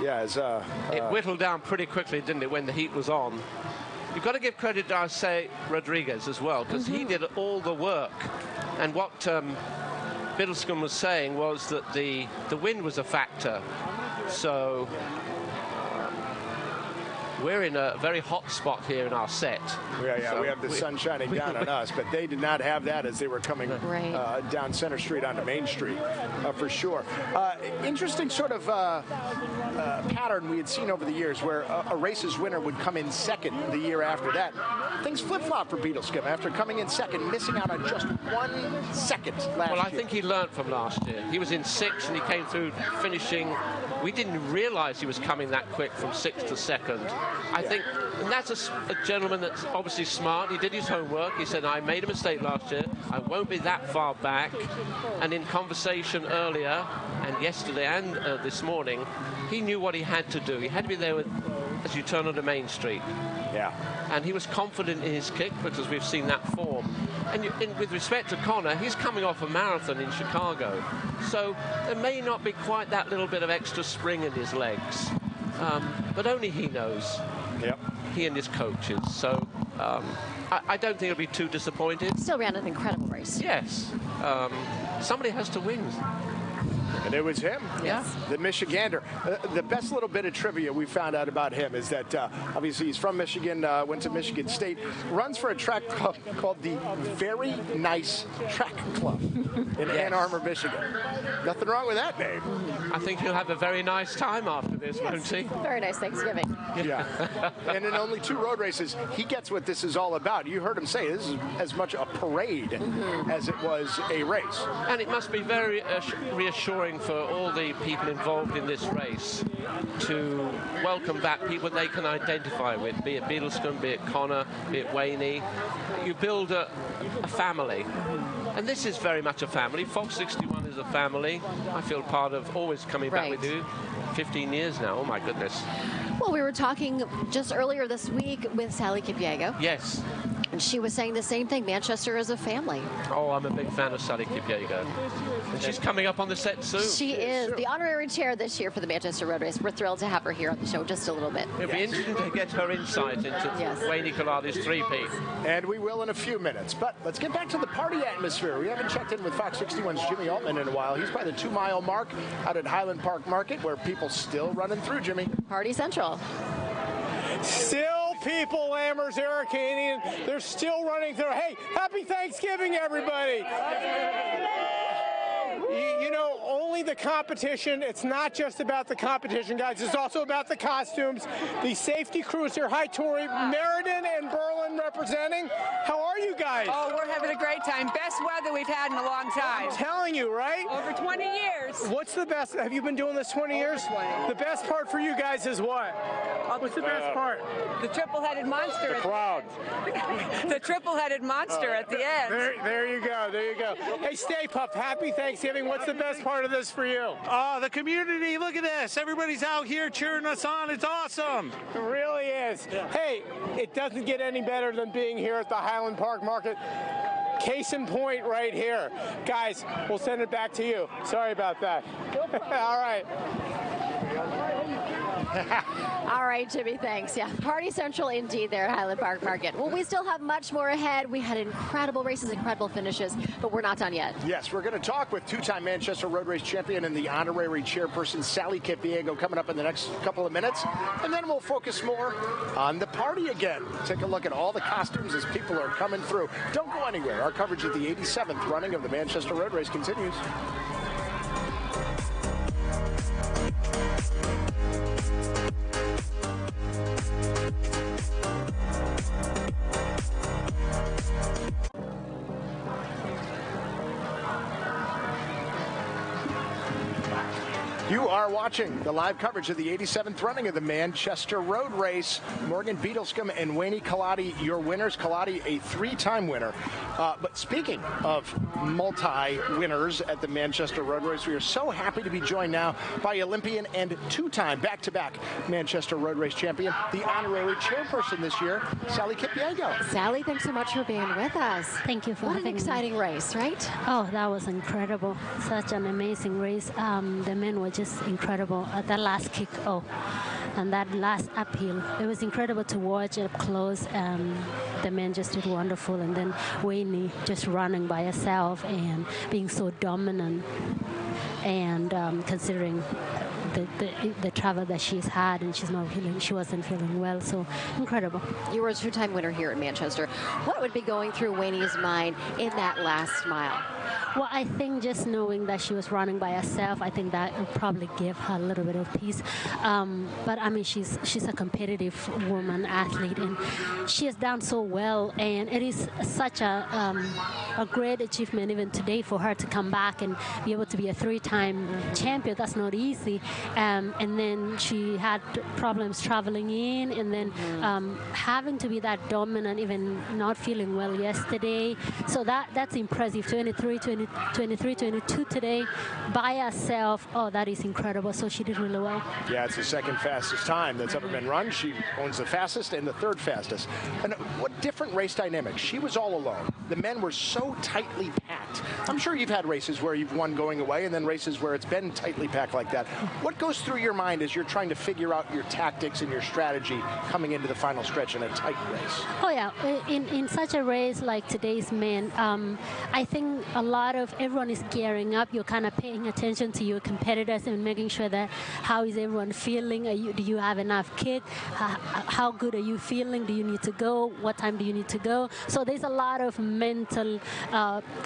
Yeah, it whittled down pretty quickly, didn't it, when the heat was on? You've got to give credit to Arce Rodriguez as well, because he did all the work. And what Beadlescombe was saying was that the wind was a factor. So we're in a very hot spot here in our set. Yeah, so we have the sun shining down on us, but they did not have that as they were coming down Center Street onto Main Street, for sure. Interesting sort of pattern we had seen over the years where a race's winner would come in second the year after that. Things flip-flop for Beetlescombe after coming in second, missing out on just 1 second last year. Well, I think he learned from last year. He was in 6th and he came through finishing. We didn't realize he was coming that quick from 6th to 2nd. I think, and that's a gentleman that's obviously smart. He did his homework. He said, I made a mistake last year. I won't be that far back. And in conversation earlier and yesterday and this morning, he knew what he had to do. He had to be there as you turn onto Main Street. Yeah. And he was confident in his kick because we've seen that form. And with respect to Connor, he's coming off a marathon in Chicago. So there may not be quite that little bit of extra spring in his legs. But only he knows. Yep. He and his coaches. So I don't think he'll be too disappointed. Still ran an incredible race. Yes. Somebody has to win. And it was him, the Michigander. The best little bit of trivia we found out about him is that obviously he's from Michigan, went to Michigan State, runs for a track club called the Very Nice Track Club in Ann Arbor, Michigan. Nothing wrong with that name. I think he'll have a very nice time after this, won't he? Very nice Thanksgiving. Yeah. And in only 2 road races, he gets what this is all about. You heard him say this is as much a parade as it was a race. And it must be very reassuring for all the people involved in this race to welcome back people they can identify with, be it Beetlescombe, be it Connor, be it Wayne. You build a family. And this is very much a family. FOX61 is a family. I feel part of, always coming back with you. 15 years now, oh my goodness. Well, we were talking just earlier this week with Sally Kipyego. Yes. And she was saying the same thing. Manchester is a family. Oh, I'm a big fan of Sally Kipyego. And she's coming up on the set soon. She is the honorary chair this year for the Manchester Road Race. We're thrilled to have her here on the show just a little bit. It'll be interesting to get her insight into Wayne Colati's 3-peat. And we will in a few minutes. But let's get back to the party atmosphere. We haven't checked in with FOX61's Jimmy Altman in a while. He's by the 2-mile mark out at Highland Park Market where people still running through, Jimmy. Party Central. Still people, Lammers, Aracanian, they're still running through. Hey, happy Thanksgiving, everybody. You know, only the competition. It's not just about the competition, guys. It's also about the costumes. The safety crews here. Hi, Tori, Meriden, and Berlin representing. How are you guys? Oh, we're having a great time. Best weather we've had in a long time. I'm telling you, right? Over 20 years. What's the best? Have you been doing this 20 years? 20. The best part for you guys is what? What's the best part? The triple-headed monster. The crowd. The triple-headed monster at the end. There you go. There you go. Hey, Stay Puft, happy Thanksgiving. What's the best part of this for you? Oh, the community. Look at this. Everybody's out here cheering us on. It's awesome. It really is. Yeah. Hey, it doesn't get any better than being here at the Highland Park Market. Case in point right here. Guys, we'll send it back to you. Sorry about that. All right. All right, Jimmy, thanks. Yeah, Party Central indeed there at Highland Park Market. Well, we still have much more ahead. We had incredible races, incredible finishes, but we're not done yet. Yes, we're going to talk with 2-time Manchester Road Race champion and the honorary chairperson, Sally Kipyego, coming up in the next couple of minutes. And then we'll focus more on the party again. Take a look at all the costumes as people are coming through. Don't go anywhere. Our coverage of the 87th running of the Manchester Road Race continues. You are watching the live coverage of the 87th running of the Manchester Road Race. Morgan Beetlescombe and Wayne Colati, your winners. Colati, a 3-time winner. But speaking of multi-winners at the Manchester Road Race, we are so happy to be joined now by Olympian and 2-time back-to-back Manchester Road Race champion, the honorary chairperson this year, Sally Kipyego. Sally, thanks so much for being with us. Thank you for having me. What an exciting race, right? Oh, that was incredible. Such an amazing race. The men were just incredible at that last kick. Oh, and that last uphill. It was incredible to watch up close. The men just did wonderful. And then Wayne just running by herself and being so dominant. And considering the travel that she's had, and she wasn't feeling well. So incredible. You were a two-time winner here in Manchester. What would be going through Wayne's mind in that last mile? Well, I think just knowing that she was running by herself, I think that would probably give her a little bit of peace. But I mean, she's a competitive woman, athlete, and she has done so well. And it is such a great achievement even today for her to come back and be able to be a three-time champion. That's not easy. And then she had problems traveling in, and then having to be that dominant, even not feeling well yesterday. So that's impressive. 23, 22 today by herself. Oh, that is incredible. So she did really well. Yeah, it's the second fastest time that's ever been run. She owns the fastest and the third fastest. And what different race dynamics. She was all alone. The men were so tightly packed. I'm sure you've had races where you've won going away and then races where it's been tightly packed like that. What goes through your mind as you're trying to figure out your tactics and your strategy coming into the final stretch in a tight race? Oh, yeah. In such a race like today's men, I think a lot of everyone is gearing up. You're kind of paying attention to your competitors and making sure that how is everyone feeling? Do you have enough kick? How good are you feeling? Do you need to go? What time do you need to go? So there's a lot of mental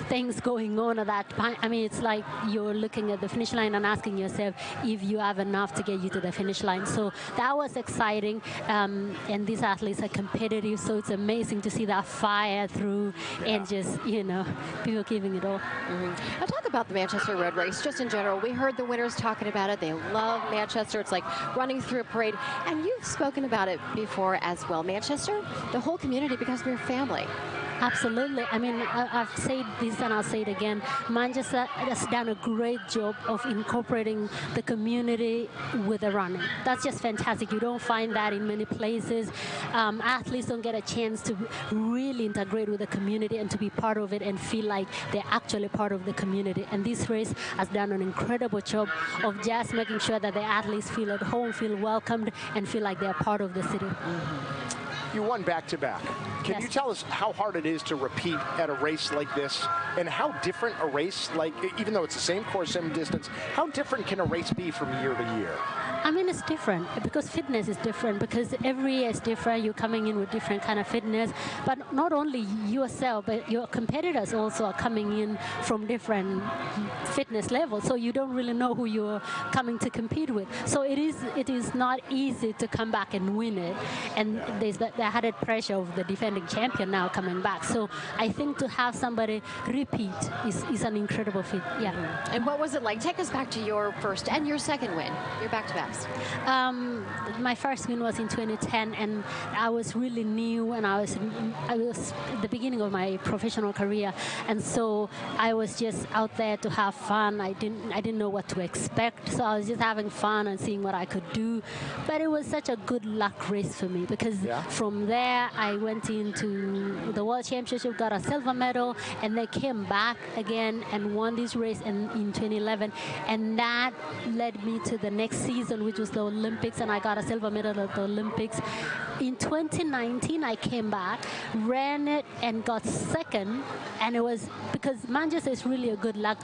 things going on at that point. I mean, it's like you're looking at the finish line and asking yourself if you have enough to get you to the finish line. So that was exciting. And these athletes are competitive, so it's amazing to see that fire through and just, people giving it all. Now talk about the Manchester Road Race just in general. We heard the winners talking about it. They love Manchester. It's like running through a parade. And you've spoken about it before as well. Manchester, the whole community becomes your family. Absolutely. I mean, I've said this and I'll say it again. Manchester has done a great job of incorporating the community with the running. That's just fantastic. You don't find that in many places. Athletes don't get a chance to really integrate with the community and to be part of it and feel like they're actually part of the community. And this race has done an incredible job of just making sure that the athletes feel at home, feel welcomed, and feel like they're part of the city. You won back-to-back. Can you tell us how hard it is to repeat at a race like this, and how different a race, like even though it's the same course, same distance, how different can a race be from year to year? I mean, it's different because fitness is different, because every year is different. You're coming in with different kind of fitness, but not only yourself, but your competitors also are coming in from different fitness levels. So you don't really know who you're coming to compete with. So it is not easy to come back and win it. And there's the added pressure of the defending champion now coming back. So I think to have somebody repeat is an incredible feat. Yeah. And what was it like? Take us back to your first and your second win, your back-to-backs. My first win was in 2010, and I was really new, and I was at the beginning of my professional career, and so I was just out there to have fun. I didn't know what to expect, so I was just having fun and seeing what I could do. But it was such a good luck race for me, because from there I went into the World Championship, got a silver medal, and then came back again and won this race in 2011, and that led me to the next season, which was the Olympics, and I got a silver medal at the Olympics. In 2019, I came back, ran it, and got second. And it was because Manchester is really a good luck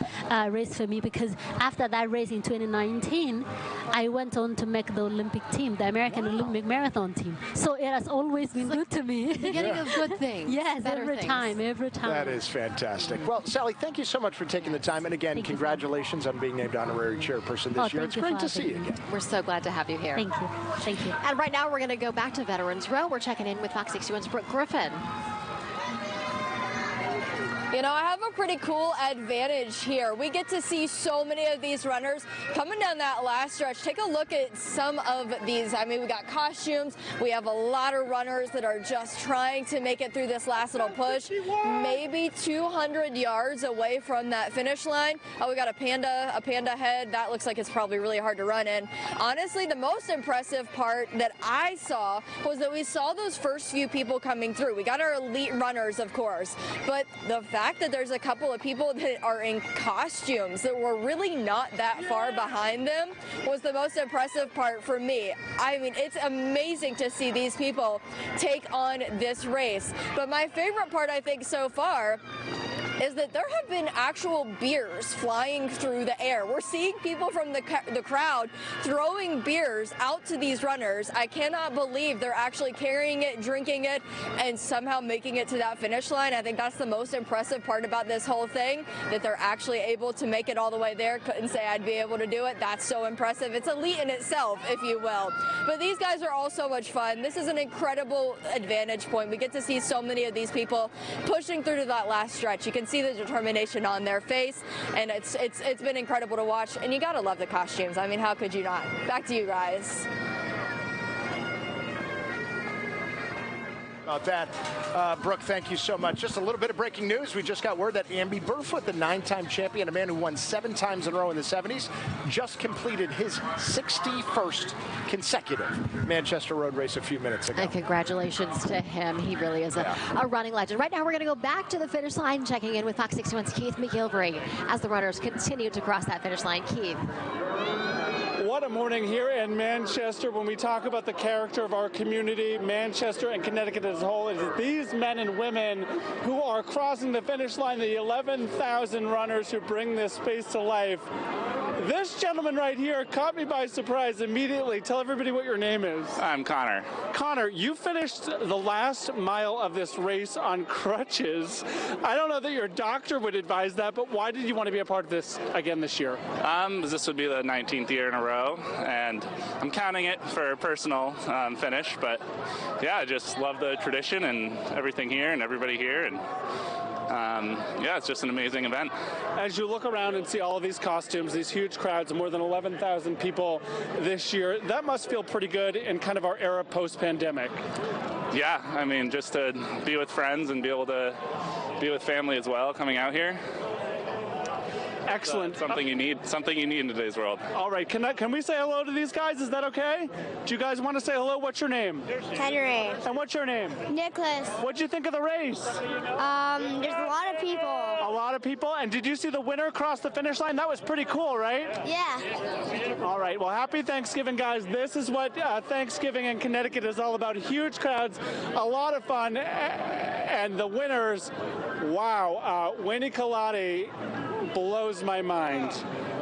race for me, because after that race in 2019, I went on to make the Olympic team, the American Olympic Marathon team. So it has always been good to me. Beginning of good things. Yes, every time. That is fantastic. Well, Sally, thank you so much for taking the time. And again, congratulations on being named honorary chairperson this year. It's great to see you again. We're so glad to have you here. Thank you. Thank you. And right now we're going to go back to Veterans Row. We're checking in with FOX61's Brooke Griffin. I have a pretty cool advantage here. We get to see so many of these runners coming down that last stretch. Take a look at some of these. I mean, we got costumes. We have a lot of runners that are just trying to make it through this last little push. Maybe 200 yards away from that finish line. Oh, we got a panda head. That looks like it's probably really hard to run in. Honestly, the most impressive part that I saw was that we saw those first few people coming through. We got our elite runners, of course, but the fact that there's a couple of people that are in costumes that were really not that far behind them was the most impressive part for me. I mean, it's amazing to see these people take on this race. But my favorite part, I think, so far is that there have been actual beers flying through the air. We're seeing people from the crowd throwing beers out to these runners. I cannot believe they're actually carrying it, drinking it, and somehow making it to that finish line. I think that's the most impressive part about this whole thing, that they're actually able to make it all the way there. Couldn't say I'd be able to do it. That's so impressive. It's elite in itself, if you will. But these guys are all so much fun. This is an incredible advantage point. We get to see so many of these people pushing through to that last stretch. You can see the determination on their face, and it's been incredible to watch. And you gotta love the costumes. I mean, how could you not? Back to you guys. About that, Brooke, thank you so much. Just a little bit of breaking news. We just got word that Amby Burfoot, the 9-time champion, a man who won 7 times in a row in the 70s, just completed his 61st consecutive Manchester Road Race a few minutes ago. And congratulations to him. He really is a running legend. Right now, we're going to go back to the finish line, checking in with Fox 61's Keith McGilvery as the runners continue to cross that finish line. Keith. What a morning here in Manchester. When we talk about the character of our community, Manchester and Connecticut as a whole, it is these men and women who are crossing the finish line, the 11,000 runners who bring this space to life. This gentleman right here caught me by surprise immediately. Tell everybody what your name is. I'm Connor. Connor, you finished the last mile of this race on crutches. I don't know that your doctor would advise that, but why did you want to be a part of this again this year? This would be the 19th year in a row, and I'm counting it for a personal finish, but yeah, I just love the tradition and everything here and everybody here, and yeah, it's just an amazing event. As you look around and see all of these costumes, these huge crowds, more than 11,000 people this year, that must feel pretty good in kind of our era post-pandemic. Yeah, I mean, just to be with friends and be able to be with family as well coming out here. Excellent. Something you need in today's world. All right, can we say hello to these guys? Is that okay? Do you guys want to say hello? What's your name? Henry. And what's your name? Nicholas. What'd you think of the race? There's a lot of people. A lot of people? And did you see the winner cross the finish line? That was pretty cool, right? Yeah. All right, well, happy Thanksgiving, guys. This is what Thanksgiving in Connecticut is all about. Huge crowds, a lot of fun, and the winners, wow, Winnie Colati blows my mind.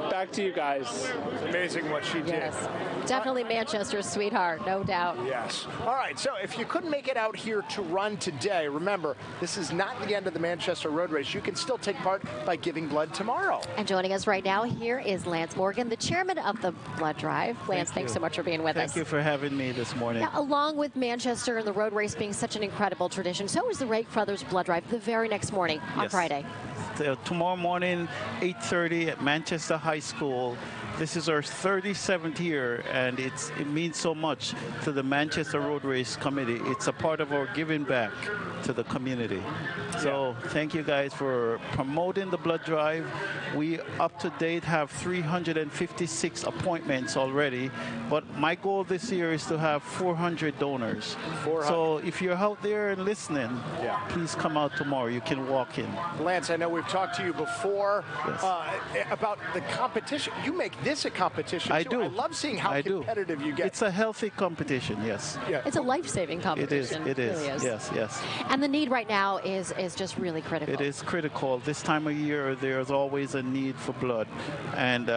Back to you guys. It's amazing what she did. Yes. Definitely Manchester's sweetheart, no doubt. Yes. All right, so if you couldn't make it out here to run today, remember, this is not the end of the Manchester Road Race. You can still take part by giving blood tomorrow. And joining us right now here is Lance Morgan, the chairman of the Blood Drive. Lance, thanks so much for being with us. Thank you for having me this morning. Now, along with Manchester and the road race being such an incredible tradition, so is the Rake Brothers Blood Drive the very next morning on Friday. Tomorrow morning, 8:30 at Manchester High School. This is our 37th year, and it means so much to the Manchester Road Race Committee. It's a part of our giving back to the community. So thank you guys for promoting the blood drive. We, up to date, have 356 appointments already, but my goal this year is to have 400 donors. 400. So if you're out there and listening, please come out tomorrow. You can walk in. Lance, I know we've talked to you before about the competition. You make this a competition, I too. do. I love seeing how competitive you get. It's a healthy competition, yes. Yeah. It's a life-saving competition. It is. Really is. Yes, yes. And the need right now is just really critical. It is critical. This time of year, there's always a need for blood. And,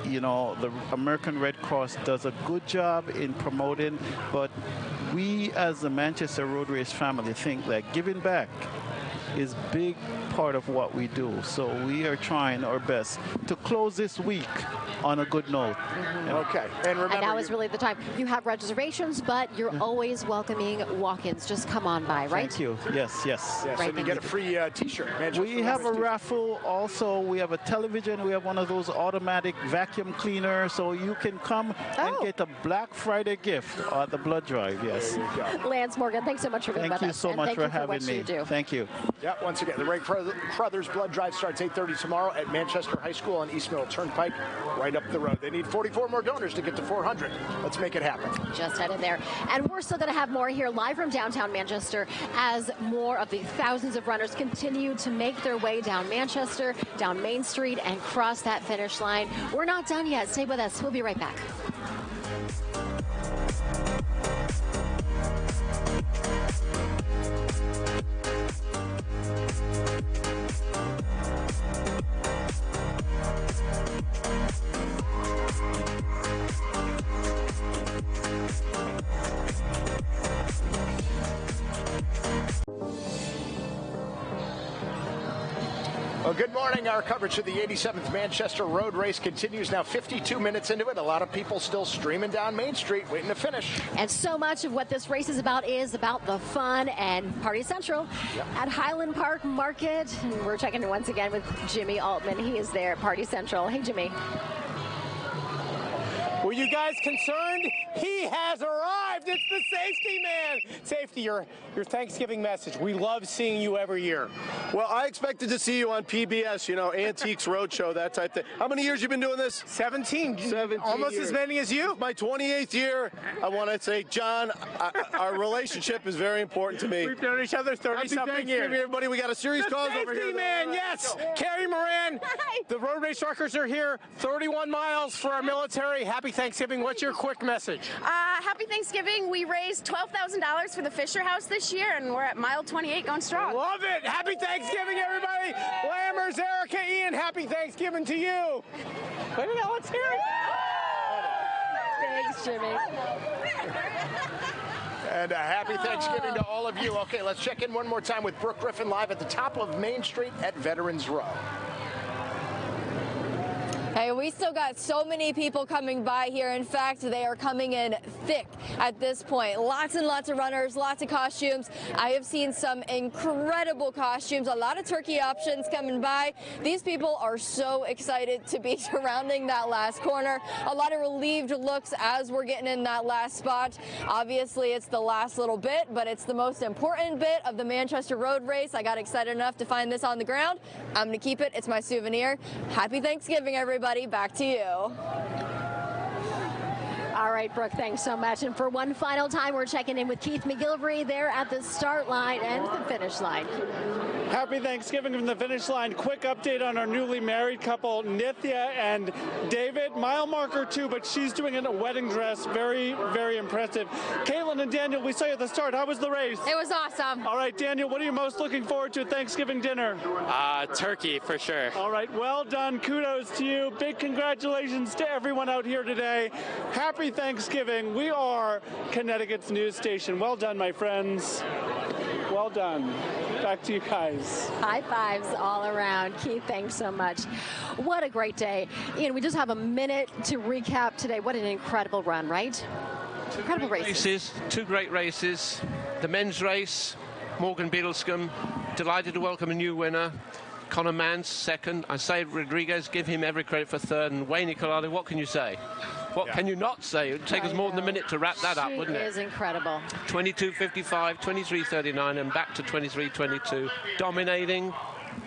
you know, the American Red Cross does a good job in promoting, but we as the Manchester Road Race family think that giving back is a big part of what we do. So we are trying our best to close this week on a good note. Okay. And remember, and now is really the time. You have reservations, but you're always welcoming walk-ins. Just come on by, right? Thank you. Yes, yes. Yes, and you get a free T-shirt. We have a raffle also. We have a television. We have one of those automatic vacuum cleaners. So you can come and get a Black Friday gift at the blood drive. Yes. Lance Morgan, thanks so much for being with us. Thank you so much for having me. You do. Thank you. Yeah, once again, the Rake Brothers Blood Drive starts 8:30 tomorrow at Manchester High School on East Middle Turnpike, right up the road. They need 44 more donors to get to 400. Let's make it happen. Just headed there. And we're still going to have more here live from downtown Manchester as more of the thousands of runners continue to make their way down Manchester, down Main Street, and cross that finish line. We're not done yet. Stay with us. We'll be right back. Well, good morning. Our coverage of the 87th Manchester Road Race continues now 52 minutes into it. A lot of people still streaming down Main Street waiting to finish. And so much of what this race is about the fun and Party Central at Highland Park Market. And we're checking in once again with Jimmy Altman. He is there at Party Central. Hey, Jimmy. Were you guys concerned? He has arrived. It's the safety man. Safety, your Thanksgiving message. We love seeing you every year. Well, I expected to see you on PBS, you know, Antiques Roadshow, that type thing. How many years you been doing this? 17. 17 Almost years. as many as you. My 28th year. I want to say, John, our relationship is very important to me. We've known each other 30-something years. Everybody, we got a series calls over here. Safety man, yes. Carrie Moran. The road race truckers are here. 31 miles for our military. Happy Thanksgiving. What's your quick message? Happy Thanksgiving. We raised $12,000 for the Fisher House this year, and we're at mile 28 going strong. Love it. Happy Thanksgiving, everybody. Lammers, Erica, Ian, happy Thanksgiving to you. Let me know. Let's hear it. Thanks, Jimmy. And a happy Thanksgiving to all of you. Okay, let's check in one more time with Brooke Griffin live at the top of Main Street at Veterans Row. Hey, we still got so many people coming by here. In fact, they are coming in thick at this point. Lots and lots of runners, lots of costumes. I have seen some incredible costumes, a lot of turkey options coming by. These people are so excited to be surrounding that last corner. A lot of relieved looks as we're getting in that last spot. Obviously, it's the last little bit, but it's the most important bit of the Manchester Road Race. I got excited enough to find this on the ground. I'm going to keep it. It's my souvenir. Happy Thanksgiving, everybody. Back to you. All right, Brooke, thanks so much. And for one final time, we're checking in with Keith McGilvery there at the start line and the finish line. Happy Thanksgiving from the finish line. Quick update on our newly married couple, Nithya and David. Mile marker 2, but she's doing it in a wedding dress. Very, very impressive. Caitlin and Daniel, we saw you at the start. How was the race? It was awesome. All right, Daniel, what are you most looking forward to at Thanksgiving dinner? Turkey, for sure. All right, well done. Kudos to you. Big congratulations to everyone out here today. Happy Thanksgiving. We are Connecticut's news station. Well done, my friends. Well done. Back to you guys. High fives all around. Keith, thanks so much. What a great day. Ian, we just have a minute to recap today. What an incredible run, right? Incredible races. Two great races. The men's race, Morgan Beadlescombe, delighted to welcome a new winner. Conor Mann's second. I say Rodriguez, give him every credit for third. And Wayne Nicolati, what can you say? What can you not say? It would take us more than a minute to wrap that up, wouldn't it? She is incredible. 22:55, 23:39, and back to 23:22. Dominating.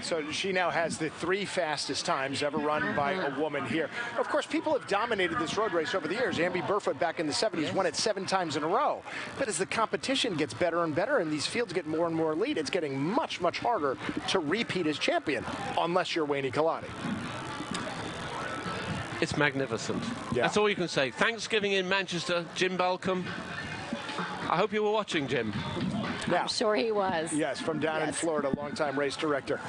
So she now has the 3 fastest times ever run by a woman here. Of course, people have dominated this road race over the years. Amby Burfoot back in the 70s won it 7 times in a row. But as the competition gets better and better and these fields get more and more elite, it's getting much, much harder to repeat as champion, unless you're Wayne Nicolati. It's magnificent. Yeah. That's all you can say. Thanksgiving in Manchester, Jim Balcombe. I hope you were watching, Jim. Now, I'm sure he was. Yes, from down in Florida, longtime race director.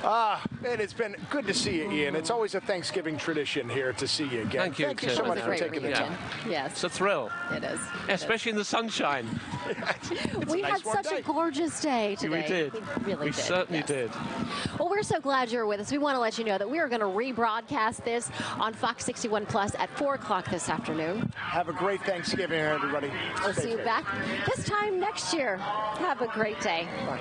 Man, it's been good to see you, Ian. It's always a Thanksgiving tradition here to see you again. Thank you so much for taking the time. Yes. It's a thrill. It is. Especially in the sunshine. We had such a gorgeous day today. We did. We certainly did. Well, we're so glad you're with us. We want to let you know that we are going to rebroadcast this on Fox 61 Plus at 4 o'clock this afternoon. Have a great Thanksgiving, everybody. We'll see you back this time next year. Have a great day. Bye.